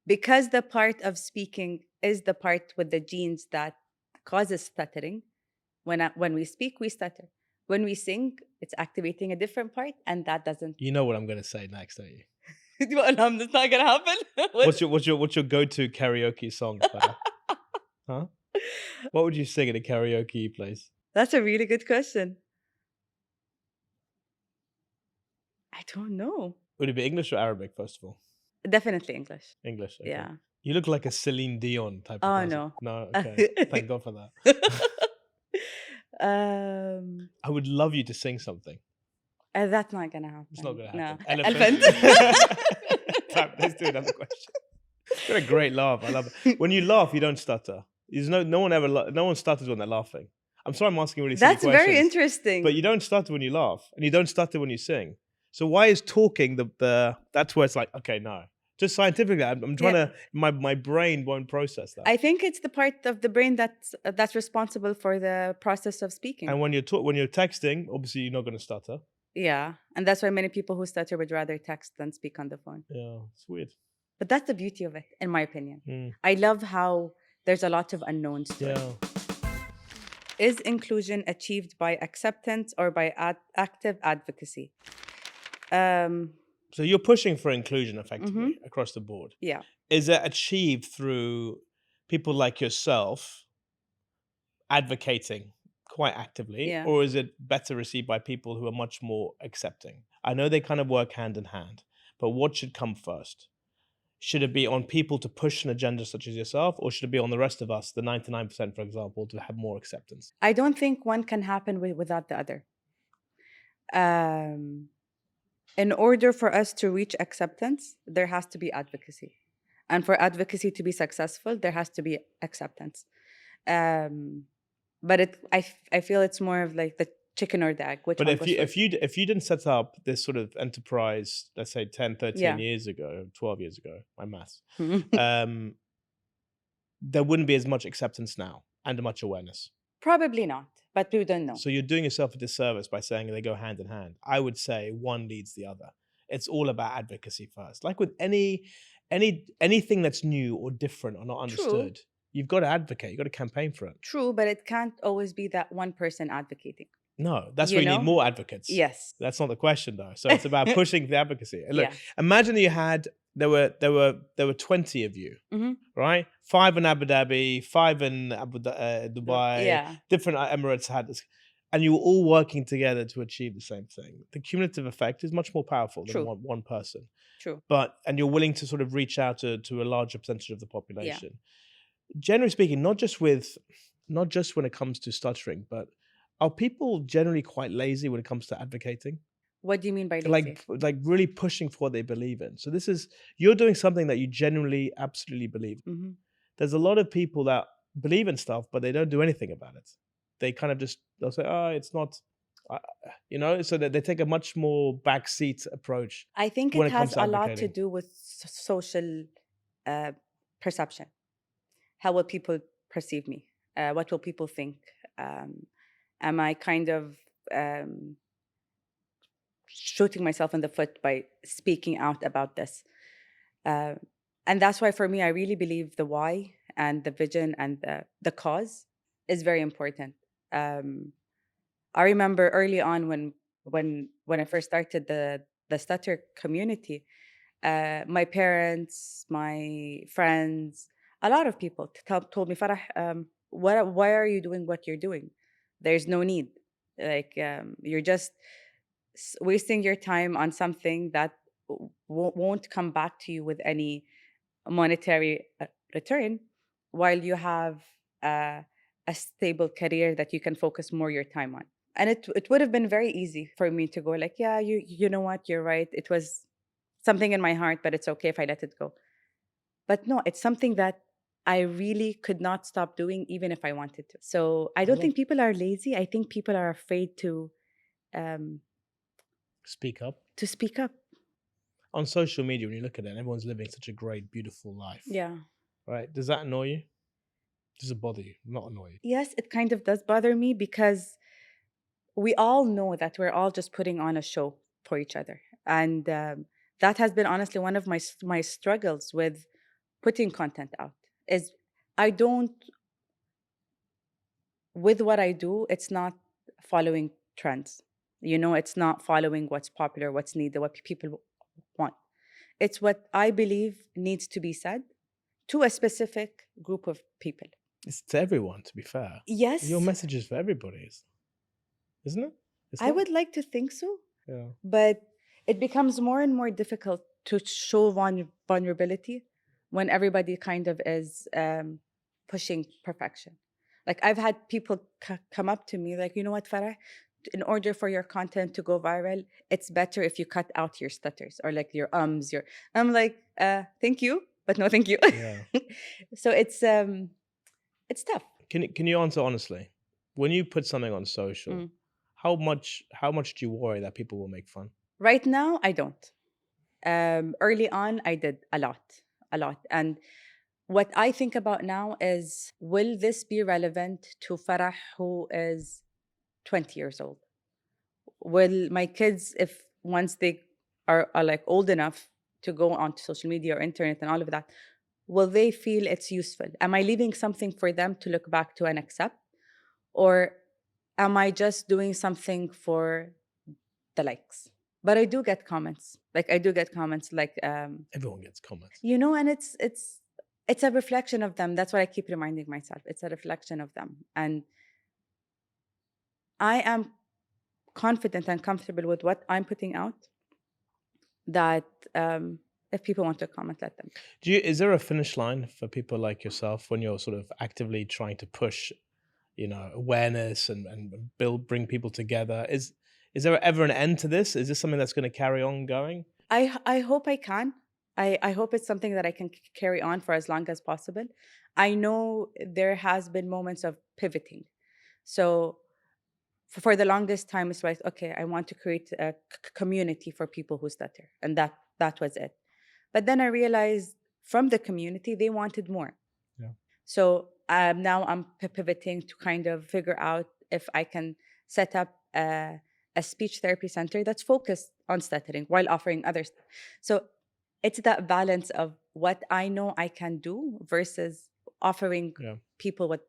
B: because the part of speaking is the part with the genes that causes stuttering, when we speak, we stutter. When we sing, it's activating a different part, and that doesn't.
A: You know what I'm going to say next, don't you?
B: Allam, that's not going to happen.
A: What's your go-to karaoke song, Farah? Huh? What would you sing at a karaoke place?
B: That's a really good question. I don't know.
A: Would it be English or Arabic, first of all?
B: Definitely English.
A: English, okay.
B: Yeah.
A: You look like a Celine Dion type of person.
B: No.
A: No, okay. Thank God for that. I would love you to sing something.
B: That's not going to happen.
A: It's not going to happen.
B: No. Elephant.
A: Let's do another question. Got a great laugh. I love it. When you laugh, you don't stutter. There's no one stutters when they're laughing. I'm sorry, I'm asking really silly
B: That's very
A: questions, but
B: interesting.
A: you don't stutter when you laugh, and you don't stutter when you sing. So why is talking the that's where it's like, okay, no, just scientifically, I'm trying
B: Yeah.
A: to my brain won't process that.
B: I think it's the part of the brain that's responsible for the process of speaking.
A: And when you're texting, obviously you're not going to stutter.
B: Yeah. And that's why many people who stutter would rather text than speak on the phone.
A: Yeah, it's weird.
B: But that's the beauty of it, in my opinion.
A: Mm,
B: I love how there's a lot of unknowns to it.
A: yeah.
B: Is inclusion achieved by acceptance or by active advocacy?
A: So you're pushing for inclusion effectively across the board.
B: Yeah.
A: Is it achieved through people like yourself advocating quite actively,
B: Yeah.
A: or is it better received by people who are much more accepting? I know they kind of work hand in hand, but what should come first? Should it be on people to push an agenda such as yourself, or should it be on the rest of us, the 99%, for example, to have more acceptance?
B: I don't think one can happen without the other. In order for us to reach acceptance, there has to be advocacy. And for advocacy to be successful, there has to be acceptance. But I feel it's more of like the chicken or the egg. Which
A: But
B: one goes first?
A: if you didn't set up this sort of enterprise, let's say 10, 13
B: Yeah.
A: years ago, 12 years ago, my maths, there wouldn't be as much acceptance now and much awareness.
B: Probably not, but we don't know.
A: So you're doing yourself a disservice by saying they go hand in hand. I would say one leads the other. It's all about advocacy first. Like with anything that's new or different or not understood, you've got to advocate. You've got to campaign for it.
B: True, but it can't always be that one person advocating.
A: No, that's
B: You
A: where you
B: know?
A: need more advocates.
B: Yes.
A: That's not the question though. So it's about pushing the advocacy. And look,
B: Yeah.
A: imagine you had there were 20 of you, right? 5 in Abu Dhabi, 5 in Dubai,
B: Yeah.
A: different Emirates had this, and you were all working together to achieve the same thing. The cumulative effect is much more powerful than
B: True.
A: one person.
B: True.
A: And you're willing to sort of reach out to a larger percentage of the population. Generally speaking, not just when it comes to stuttering, but are people generally quite lazy when it comes to advocating?
B: What do you mean by lazy?
A: Like really pushing for what they believe in. So you're doing something that you genuinely, absolutely believe in. There's a lot of people that believe in stuff, but they don't do anything about it. They kind of they'll say, oh, it's not, so that they take a much more backseat approach.
B: I think
A: when
B: it
A: it comes
B: has
A: to
B: a lot to
A: advocating.
B: do with social perception. How will people perceive me? What will people think? Am I kind of shooting myself in the foot by speaking out about this? And that's why for me, I really believe the why and the vision and the cause is very important. I remember early on when I first started the stutter community, my parents, my friends, a lot of people told me, Farah, why are you doing what you're doing? There's no need. Like you're just wasting your time on something that won't come back to you with any monetary return, while you have a stable career that you can focus more your time on. And it would have been very easy for me to go like, yeah, you know what, you're right. It was something in my heart, but it's okay if I let it go. But no, it's something that I really could not stop doing even if I wanted to. So I don't think people are lazy. I think people are afraid to
A: speak up.
B: To speak up.
A: On social media, when you look at it, everyone's living such a great, beautiful life.
B: Yeah.
A: Right? Does that annoy you? Does it bother you? Not annoy you?
B: Yes, it kind of does bother me because we all know that we're all just putting on a show for each other. And that has been honestly one of my struggles with putting content out is with what I do, it's not following trends. It's not following what's popular, what's needed, what people want. It's what I believe needs to be said to a specific group of people.
A: It's to everyone, to be fair.
B: Yes.
A: Your message is for everybody, isn't it?
B: I would like to think so.
A: Yeah.
B: But it becomes more and more difficult to show vulnerability when everybody kind of is pushing perfection. Like I've had people come up to me like, you know what, Farah, in order for your content to go viral, it's better if you cut out your stutters or like your I'm like, thank you. but no thank you.
A: Yeah.
B: So it's tough.
A: Can you answer honestly? When you put something on social,
B: Mm.
A: how much do you worry that people will make fun?
B: Right now, I don't. Early on, I did a lot. And what I think about now is, will this be relevant to Farah, who is 20 years old? Will my kids, if once they are like old enough to go onto social media or internet and all of that, will they feel it's useful? Am I leaving something for them to look back to and accept? Or am I just doing something for the likes? But I do get comments. Like I do get comments like
A: Everyone gets comments.
B: and it's a reflection of them. That's what I keep reminding myself. It's a reflection of them. And I am confident and comfortable with what I'm putting out, that if people want to comment, let them.
A: Is there a finish line for people like yourself when you're sort of actively trying to push, awareness and bring people together? Is there ever an end to this? Is this something that's going to carry on going?
B: I hope I can. I hope it's something that I can carry on for as long as possible. I know there has been moments of pivoting. So for the longest time, it's like, okay, I want to create a community for people who stutter. And that was it. But then I realized from the community, they wanted more.
A: Yeah.
B: So now I'm pivoting to kind of figure out if I can set up a speech therapy center that's focused on stuttering while offering others. So it's that balance of what I know I can do versus offering
A: Yeah.
B: people what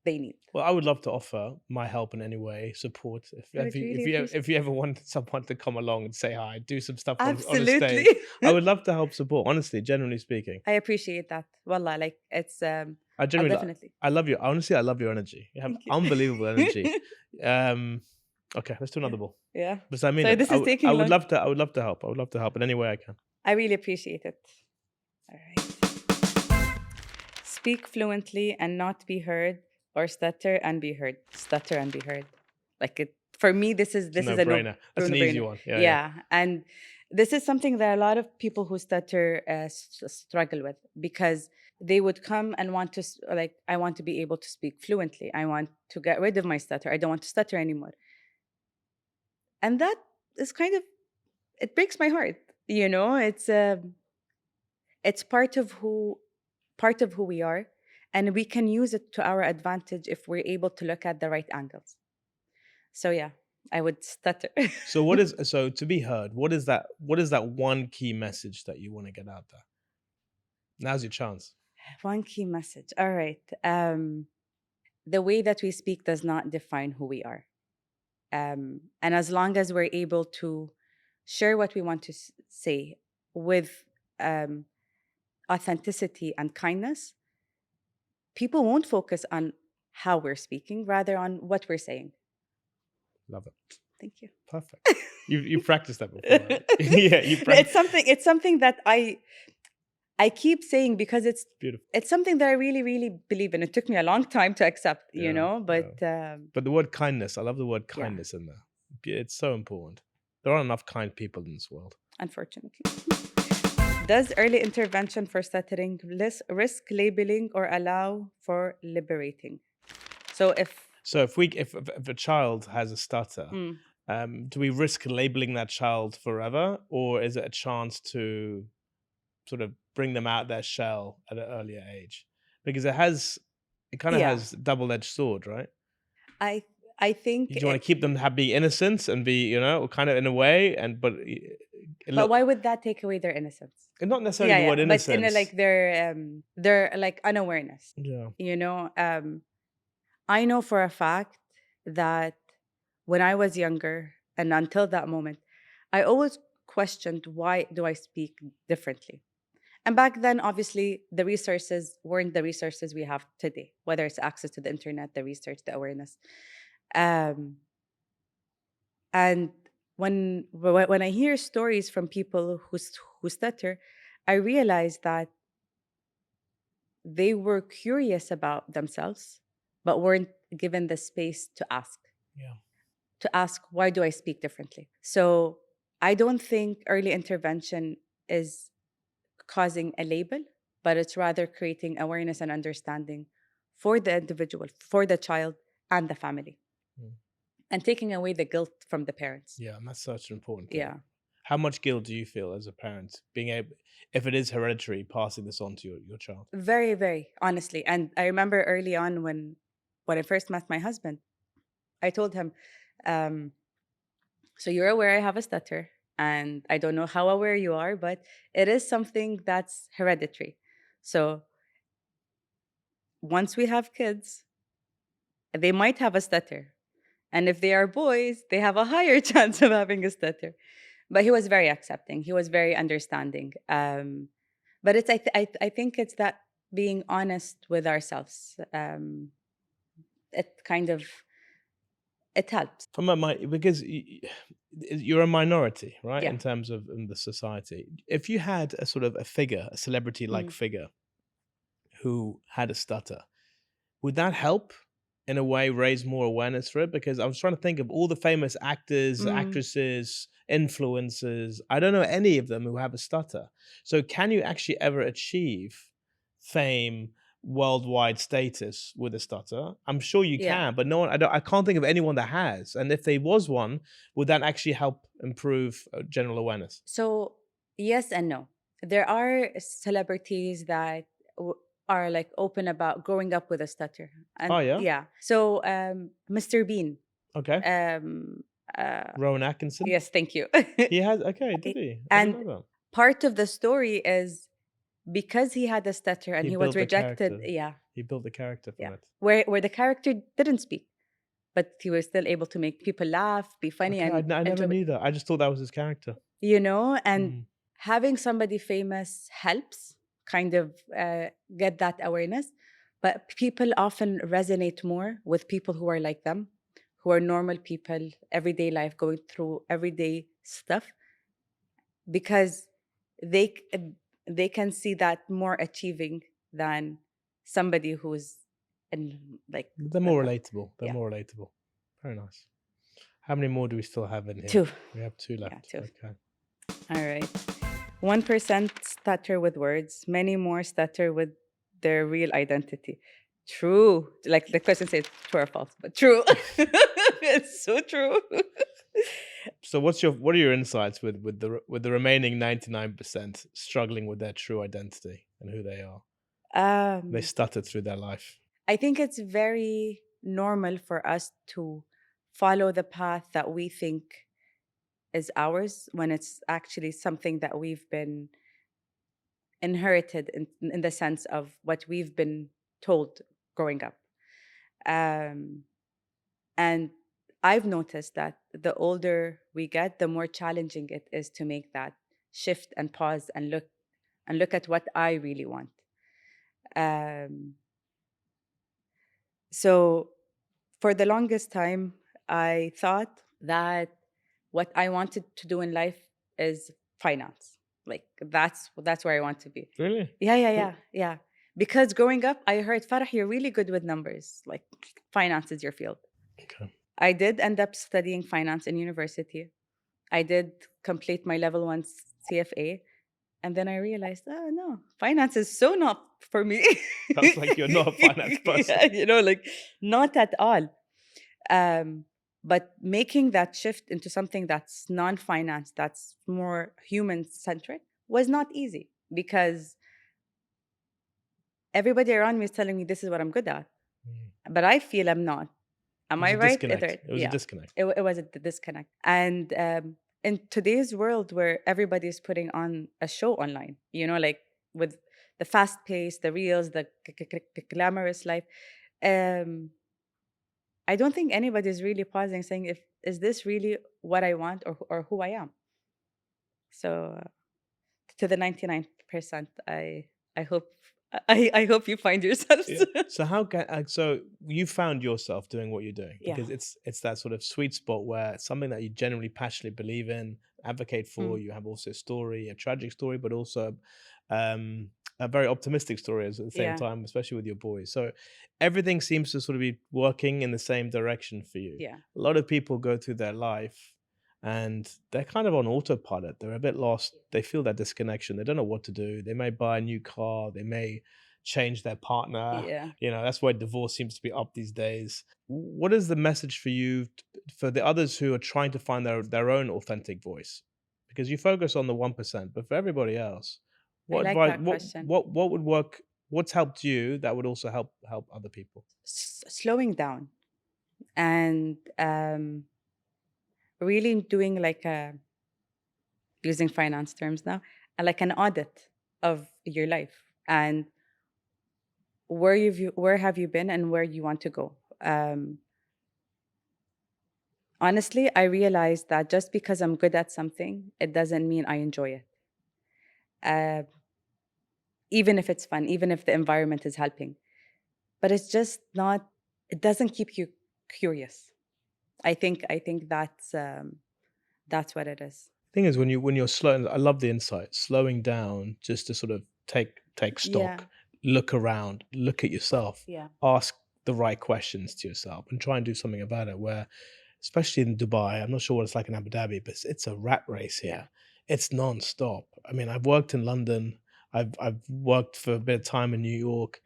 B: they need.
A: Well, I would love to offer my help in any way, support.
B: I would really
A: If you ever wanted someone to come along and say hi, do some stuff on a
B: Absolutely.
A: stage, I would love to help support. Honestly, generally speaking,
B: I appreciate that. Wallah, like it's
A: I
B: I'll
A: genuinely,
B: definitely.
A: I love you. Honestly, I love your energy. You have
B: Thank you.
A: unbelievable energy. Okay, let's do another ball.
B: Yeah.
A: Because I mean
B: Sorry,
A: it.
B: this is taking
A: I would
B: long.
A: love to. I would love to help. I would love to help in any way I can.
B: I really appreciate it. All right. Speak fluently and not be heard, or stutter and be heard. Stutter and be heard. Like it for me, this is
A: It's a
B: a
A: no-brainer. That's an easy one. Yeah,
B: Yeah, and this is something that a lot of people who stutter struggle with, because they would come and want to like, I want to be able to speak fluently. I want to get rid of my stutter. I don't want to stutter anymore. And that is kind of, it breaks my heart. It's part of who we are, and we can use it to our advantage if we're able to look at the right angles. So yeah, I would stutter.
A: So to be heard, what is that one key message that you want to get out there? Now's your chance.
B: One key message. All right. The way that we speak does not define who we are. And as long as we're able to share what we want to say with authenticity and kindness, people won't focus on how we're speaking, rather on what we're saying.
A: Love it.
B: Thank you.
A: Perfect. You practiced that before, right? Yeah, you
B: No,
A: practiced.
B: it's something that I keep saying, because it's
A: Beautiful.
B: it's something that I really, really believe in. It took me a long time to accept,
A: Yeah,
B: but
A: But the word kindness, I love the word
B: Yeah.
A: kindness in there. It's so important. There aren't enough kind people in this world.
B: unfortunately. Does early intervention for stuttering risk labeling or allow for liberating? So
A: if a child has a stutter, do we risk labeling that child forever, or is it a chance to sort of bring them out their shell at an earlier age? Because it kind of
B: Yeah.
A: has double-edged sword, right?
B: I think
A: Do you want to keep them be innocent and be, kind of in a way,
B: but why would that take away their innocence?
A: not necessarily the word innocence,
B: but in like their like unawareness.
A: Yeah.
B: I know for a fact that when I was younger and until that moment, I always questioned, why do I speak differently? And back then, obviously, the resources weren't the resources we have today, whether it's access to the internet, the research, the awareness. And when I hear stories from people who stutter, I realize that they were curious about themselves, but weren't given the space to ask.
A: Yeah.
B: To ask, why do I speak differently? So I don't think early intervention is causing a label. but it's rather creating awareness and understanding for the individual, for the child, and the family,
A: Mm.
B: and taking away the guilt from the parents.
A: Yeah, and that's such an important thing.
B: Yeah,
A: How much guilt do you feel as a parent being able, if it is hereditary, passing this on to your child?
B: very, very honestly. And I remember early on when I first met my husband, I told him, um, "So you're aware I have a stutter, and I don't know how aware you are, but it is something that's hereditary. So once we have kids, they might have a stutter. And if they are boys, they have a higher chance of having a stutter." But he was very accepting. He was very understanding. But it's I think it's that being honest with ourselves. It kind of it helps.
A: From because you're a minority, right,
B: Yeah.
A: in terms of in the society. If you had a sort of a figure, a celebrity-like
B: Mm.
A: figure who had a stutter, would that help in a way raise more awareness for it? Because I was trying to think of all the famous actors,
B: Mm.
A: actresses, influencers. I don't know any of them who have a stutter. So can you actually ever achieve fame, worldwide status with a stutter? I'm sure you
B: Yeah.
A: can, but no one. I can't think of anyone that has. And if there was one, would that actually help improve general awareness?
B: So yes and no. There are celebrities that are like open about growing up with a stutter,
A: Oh
B: and
A: yeah.
B: yeah. So Mr. Bean.
A: Okay.
B: Um, uh,
A: Rowan Atkinson.
B: yes, thank you.
A: He has. Okay. Did he? I didn't
B: And
A: know that.
B: part of the story is because he had a stutter and
A: He
B: he was
A: built the
B: rejected.
A: character.
B: Yeah,
A: He built the character
B: yeah.
A: from it.
B: Where the character didn't speak, but he was still able to make people laugh, be funny,
A: Okay,
B: and
A: I never
B: enjoy.
A: knew that. I just thought that was his character.
B: And
A: Mm.
B: having somebody famous helps kind of get that awareness. But people often resonate more with people who are like them, who are normal people, everyday life, going through everyday stuff, because they can see that more achieving than somebody who's like
A: They're more relatable. They're
B: yeah,
A: more relatable. Very nice. How many more do we still have in here?
B: two.
A: We have two
B: Yeah,
A: left.
B: two.
A: Okay.
B: All right. 1% stutter with words, many more stutter with their real identity. True. Like the question says true or false, but true. It's so true.
A: So what are your insights with the remaining 99% struggling with their true identity and who they are? They
B: um,
A: stutter through their life.
B: I think it's very normal for us to follow the path that we think is ours when it's actually something that we've been inherited in the sense of what we've been told growing up. Um, and I've noticed that the older we get, the more challenging it is to make that shift and pause and look at what I really want. Um, so for the longest time, I thought that what I wanted to do in life is finance. Like that's where I want to be.
A: Really?
B: Yeah, yeah, yeah, yeah. Because growing up, I heard, Farah, you're really good with numbers. Like finance is your field.
A: Okay.
B: I did end up studying finance in university. I did complete my level one CFA. And then I realized, oh no, finance is so not for me.
A: Sounds like you're not a finance person.
B: Yeah, like not at all. Um, but making that shift into something that's non-finance, that's more human-centric, was not easy because everybody around me is telling me this is what I'm good at,
A: Mm.
B: but I feel I'm not.
A: It
B: Am
A: was
B: I
A: a
B: right?
A: disconnect. It was a
B: Yeah,
A: disconnect.
B: it was a disconnect. And in today's world where everybody is putting on a show online, like with the fast pace, the reels, the glamorous life, um, I don't think anybody's really pausing saying, "If is this really what I want or who I am?" So to the 99%, I hope I hope you find yourselves.
A: Yeah. So how can so you found yourself doing what you're doing
B: Yeah.
A: because it's that sort of sweet spot where it's something that you generally passionately believe in, advocate for.
B: Mm.
A: You have also a story, a tragic story, but also a very optimistic story at the same
B: Yeah.
A: time, especially with your boys. So everything seems to sort of be working in the same direction for you.
B: Yeah.
A: A lot of people go through their life and they're kind of on autopilot. They're a bit lost. They feel that disconnection. They don't know what to do. They may buy a new car. They may change their partner.
B: Yeah.
A: That's why divorce seems to be up these days. What is the message for you for the others who are trying to find their own authentic voice? Because you focus on the 1%, but for everybody else,
B: I
A: what
B: like
A: advice,
B: that question.
A: what would work? What's helped you that would also help other people?
B: Slowing down and really doing like using finance terms now, like an audit of your life and where have you been and where you want to go. Honestly, I realized that just because I'm good at something, it doesn't mean I enjoy it. Uh, Even if it's fun, even if the environment is helping. But it's just not, it doesn't keep you curious. I think that's what it is.
A: Thing is, when you're slow, I love the insight. Slowing down just to sort of take
B: Yeah,
A: stock, look around, look at yourself,
B: yeah,
A: ask the right questions to yourself, and try and do something about it. Where, especially in Dubai, I'm not sure what it's like in Abu Dhabi, but it's a rat race
B: yeah.
A: here. It's non-stop. I mean, I've worked in London. I've worked for a bit of time in New York.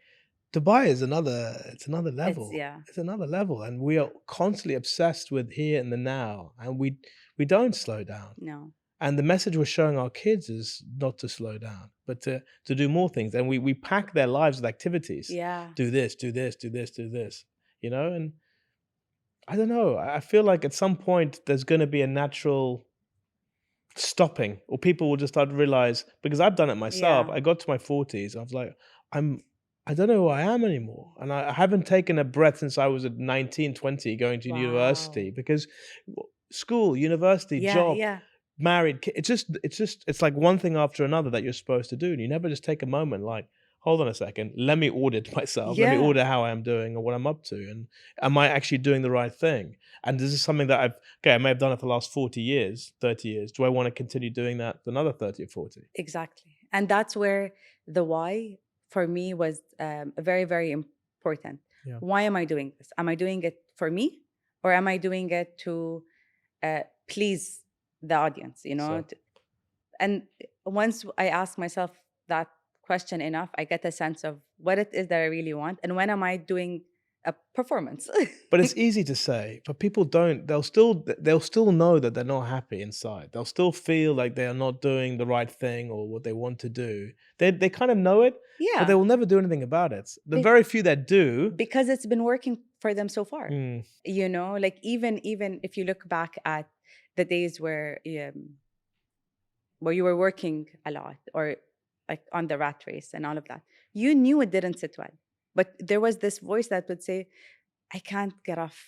A: Dubai is it's another
B: It's
A: level.
B: yeah,
A: It's another level, and we are constantly obsessed with here and the now, and we don't slow down.
B: no.
A: And the message we're showing our kids is not to slow down, but to do more things. And we pack their lives with activities.
B: Yeah.
A: Do this, do this, do this, do this. And I don't know. I feel like at some point there's going to be a natural stopping, or people will just start to realize, because I've done it myself.
B: Yeah.
A: I got to my 40s. I was like, I don't know who I am anymore. And I haven't taken a breath since I was at 19, 20, going to university,
B: Wow.
A: because school, university,
B: Yeah,
A: job,
B: yeah.
A: married, it's like one thing after another that you're supposed to do. And you never just take a moment like, hold on a second, let me audit myself. Let me
B: Yeah.
A: audit how I'm doing or what I'm up to. And am I actually doing the right thing? And this is something that I may have done it for the last 40 years, 30 years. Do I want to continue doing that for another 30 or 40?
B: Exactly. And that's where the why for me was very, very important.
A: Yeah.
B: Why am I doing this? Am I doing it for me or am I doing it to please the audience,
A: So
B: And once I ask myself that question enough, I get a sense of what it is that I really want and when am I doing a performance.
A: but it's easy to say, but people don't. They'll still know that they're not happy inside. They'll still feel like they are not doing the right thing or what they want to do. They kind of know it, but they
B: Yeah,
A: will never do anything about it. The
B: be-
A: very few that do,
B: because it's been working for them so far.
A: mm,
B: Like even if you look back at the days where you were working a lot or like on the rat race and all of that, you knew it didn't sit well. But there was this voice that would say, I can't get off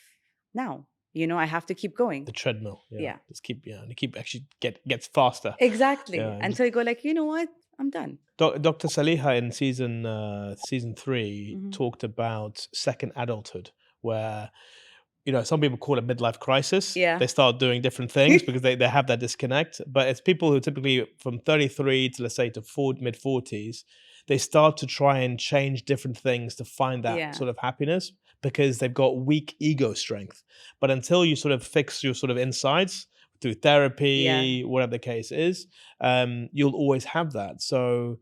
B: now. I have to keep going.
A: the treadmill,
B: Yeah,
A: just keep, and keep actually gets faster.
B: exactly.
A: Yeah,
B: Until you go like, you know what? I'm done.
A: Dr. Saliha in season 3
B: Hmm.
A: talked about second adulthood, where some people call it midlife crisis.
B: Yeah.
A: They start doing different things because they have that disconnect. But it's people who typically from 33 to, let's say, to mid 40s, they start to try and change different things to find that
B: Yeah.
A: sort of happiness, because they've got weak ego strength. But until you sort of fix your sort of insides through
B: Yeah.
A: therapy, whatever the case is, you'll always have that. So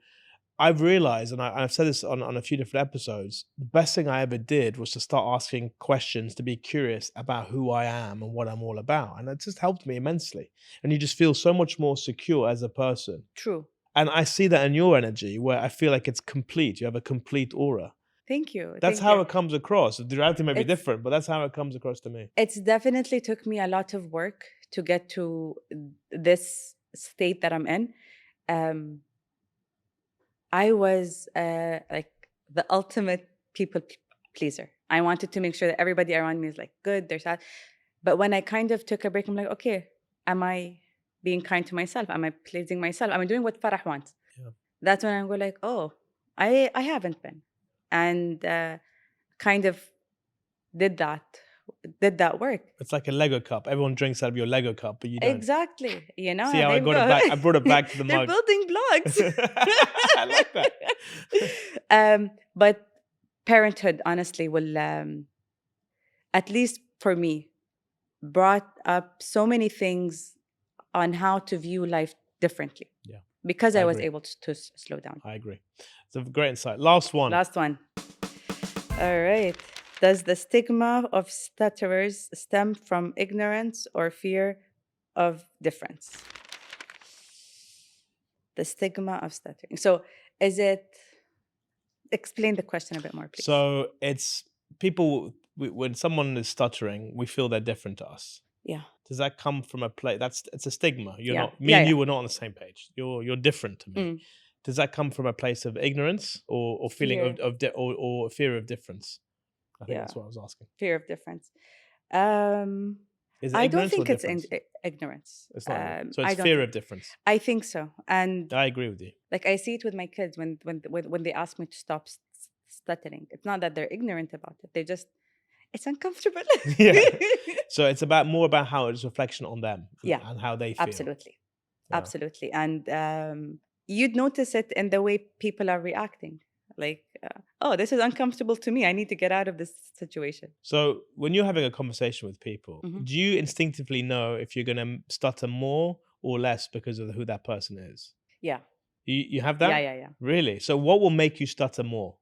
A: I've realized, and I've said this on a few different episodes, the best thing I ever did was to start asking questions, to be curious about who I am and what I'm all about. And it just helped me immensely. And you just feel so much more secure as a person.
B: True.
A: And I see that in your energy, where I feel like it's complete. You have a complete aura.
B: Thank you.
A: That's
B: Thank
A: how
B: you.
A: it comes across. The reality may be
B: It's
A: different, but that's how it comes across to me.
B: it's definitely took me a lot of work to get to this state that I'm in. Um, I was like the ultimate people pleaser. I wanted to make sure that everybody around me is like good, they're sad. But when I kind of took a break, I'm like, okay, am I being kind to myself? Am I pleasing myself? Am I doing what Farah wants?
A: Yeah.
B: That's when I go like, oh, I haven't been, and kind of did that did that work.
A: It's like a Lego cup. Everyone drinks out of your Lego cup, but you don't.
B: Exactly.
A: See how I
B: They've
A: got it
B: got
A: back? I brought it back to the
B: they're
A: mug.
B: building blocks.
A: I like that.
B: But parenthood, honestly, will at least for me, brought up so many things on how to view life differently.
A: Yeah.
B: Because
A: I
B: I was
A: agree.
B: able to slow down.
A: I agree. It's a great insight. Last one.
B: Last one. All right. Does the stigma of stutterers stem from ignorance or fear of difference? The stigma of stuttering. So is it, explain the question a bit more, please.
A: So it's people, when someone is stuttering, we feel they're different to us.
B: Yeah.
A: Does that come from a place? It's a stigma. You're
B: Yeah.
A: not, me
B: Yeah,
A: and
B: yeah.
A: you were not on the same page. You're different to me.
B: Mm.
A: Does that come from a place of ignorance or feeling
B: Fear.
A: or fear of difference? I think
B: Yeah.
A: that's what I was asking.
B: Fear of difference.
A: Is it
B: I don't
A: ignorance or
B: think it's
A: difference?
B: ignorance.
A: It's not. So
B: I
A: it's
B: don't
A: fear
B: think.
A: of difference.
B: I think so. And
A: I agree with you.
B: like I see it with my kids when they ask me to stop stuttering. It's not that they're ignorant about it. They just, it's uncomfortable.
A: Yeah. So it's more about how it's a reflection on them
B: Yeah,
A: and how they feel.
B: absolutely.
A: Yeah.
B: Absolutely. And you'd notice it in the way people are reacting. Like, oh, this is uncomfortable to me. I need to get out of this situation.
A: So when you're having a conversation with people,
B: Mhm.
A: do you instinctively know if you're going to stutter more or less because of who that person is?
B: Yeah.
A: You have that?
B: Yeah.
A: Really? So what will make you stutter more?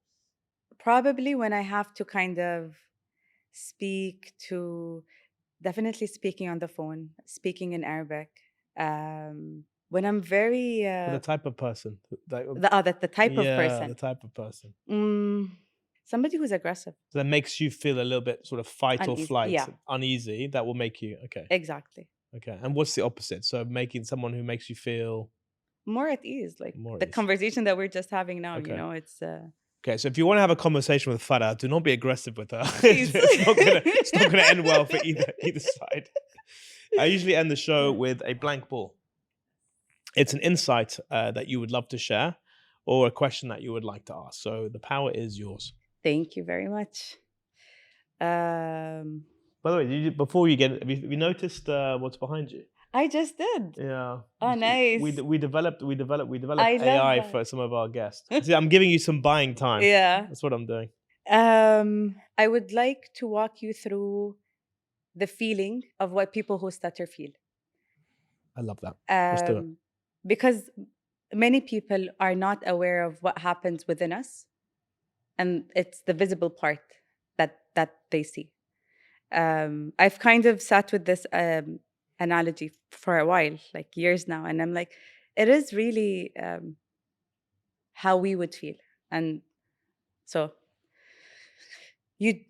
B: Probably when I have to kind of speak to, definitely speaking on the phone, speaking in Arabic. When I'm very,
A: The type of person?
B: the type of
A: Yeah,
B: person.
A: the type of person.
B: Somebody who's aggressive.
A: So that makes you feel a little bit sort of fight or
B: Uneasy.
A: flight,
B: Yeah.
A: uneasy. That will make you, okay.
B: Exactly.
A: Okay. And what's the opposite? So making someone who makes you feel
B: More at ease, like
A: more at
B: the
A: ease.
B: conversation that we're just having now,
A: Okay.
B: you know, it's
A: Okay, so if you want to have a conversation with Farah, do not be aggressive with her.
B: Please.
A: it's not gonna end well for either side. I usually end the show with a blank ball. It's an insight that you would love to share, or a question that you would like to ask. So the power is yours.
B: Thank you very much.
A: By the way, before you get, have you noticed what's behind you?
B: I just did.
A: Yeah.
B: Oh, nice.
A: We developed
B: I love
A: AI
B: that.
A: for some of our guests. See, I'm giving you some buying time.
B: Yeah.
A: That's what I'm doing.
B: I would like to walk you through the feeling of what people who stutter feel.
A: I love that. Let's do it.
B: Because many people are not aware of what happens within us, and it's the visible part that they see. I've kind of sat with this analogy for a while, like years now, and I'm like, it is really how we would feel. And so you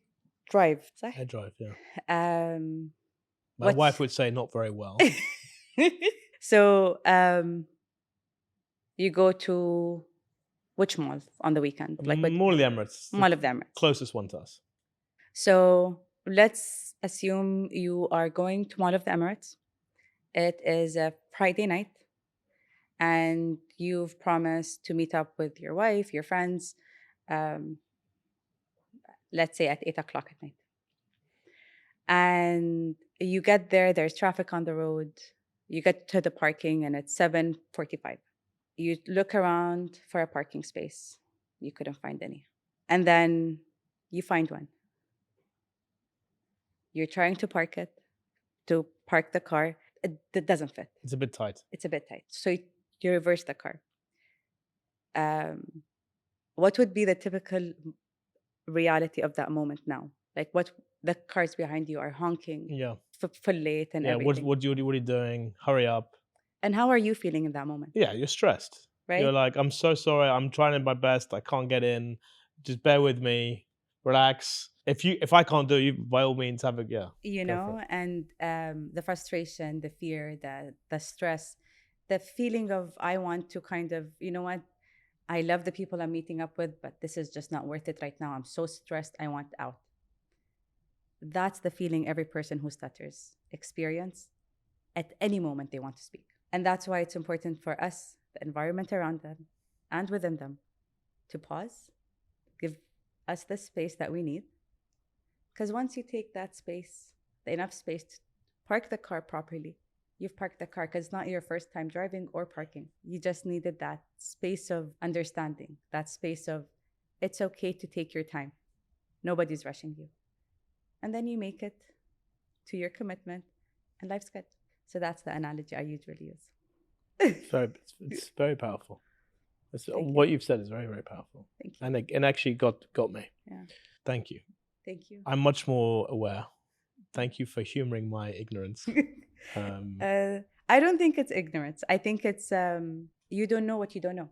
B: drive, صح?
A: I drive, yeah. My
B: what's-
A: wife would say not very well.
B: So you go to which mall on the weekend? Like
A: Mall of the Emirates.
B: Mall of the Emirates.
A: Closest one to us.
B: So let's assume you are going to Mall of the Emirates. It is a Friday night, and you've promised to meet up with your wife, your friends, let's say at 8 o'clock at night. And you get there, there's traffic on the road. You get to the parking and it's 7:45. You look around for a parking space. You couldn't find any. And then you find one. You're trying to park the car. It doesn't fit.
A: It's a bit tight.
B: It's a bit tight. So you reverse the car. What would be the typical reality of that moment now? Like what the cars behind you are honking.
A: Yeah.
B: Full late and everything.
A: What are you doing? Hurry up.
B: And how are you feeling in that moment?
A: Yeah, you're stressed.
B: Right?
A: You're like, I'm so sorry. I'm trying my best. I can't get in. Just bear with me. Relax. If I can't do it, by all means have a
B: You know, and the frustration, the fear, the stress, the feeling of I want to kind of, you know what, I love the people I'm meeting up with, but this is just not worth it right now. I'm so stressed. I want out. That's the feeling every person who stutters experience at any moment they want to speak. And that's why it's important for us, the environment around them and within them, to pause, give us the space that we need. Because once you take that space, enough space to park the car properly, you've parked the car because it's not your first time driving or parking. You just needed that space of understanding, that space of it's okay to take your time. Nobody's rushing you. And then you make it to your commitment and life's good. So that's the analogy I usually use.
A: It's very powerful.
B: Thank
A: What
B: you.
A: you've said is very, very powerful.
B: Thank you.
A: And it actually got me.
B: Yeah.
A: Thank you.
B: Thank you.
A: I'm much more aware. Thank you for humoring my ignorance.
B: I don't think it's ignorance. I think it's you don't know what you don't know,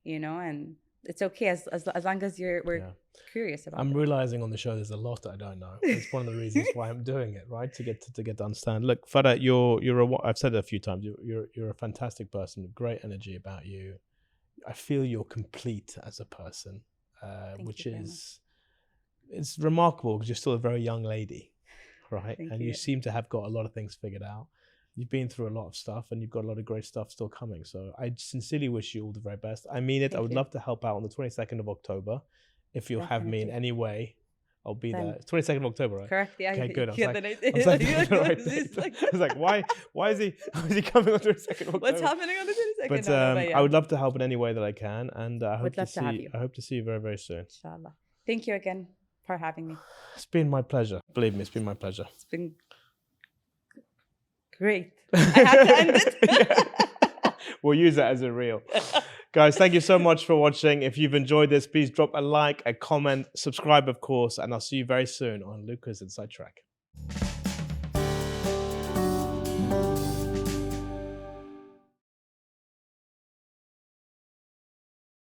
B: and it's okay as long as we're curious about
A: I'm
B: it.
A: realizing on the show there's a lot I don't know. It's one of the reasons why I'm doing it, right? To get to understand. Look, Farah, I've said it a few times. You're a fantastic person with great energy about you. I feel you're complete as a person, which is it's remarkable because you're still a very young lady, right?
B: Thank
A: and
B: you.
A: you seem to have got a lot of things figured out. You've been through a lot of stuff and you've got a lot of great stuff still coming. So I sincerely wish you all the very best. I mean it. I would love to help out on the 22nd of October. If you'll have me in any way, I'll be there. It's 22nd of October, right?
B: Correct. Yeah.
A: Okay, good. I was
B: It's
A: like, why is he coming on the 22nd of October?
B: What's happening on the 22nd?
A: But I would love to help in any way that I can, and I hope to see you very, very soon.
B: Inshallah. Thank you again for having me.
A: It's been my pleasure. Believe me, it's been my pleasure.
B: It's been great. I had to end it.
A: We'll use that as a reel. Guys, thank you so much for watching. If you've enjoyed this, please drop a like, a comment, subscribe, of course, and I'll see you very soon on Luca's Inside Track.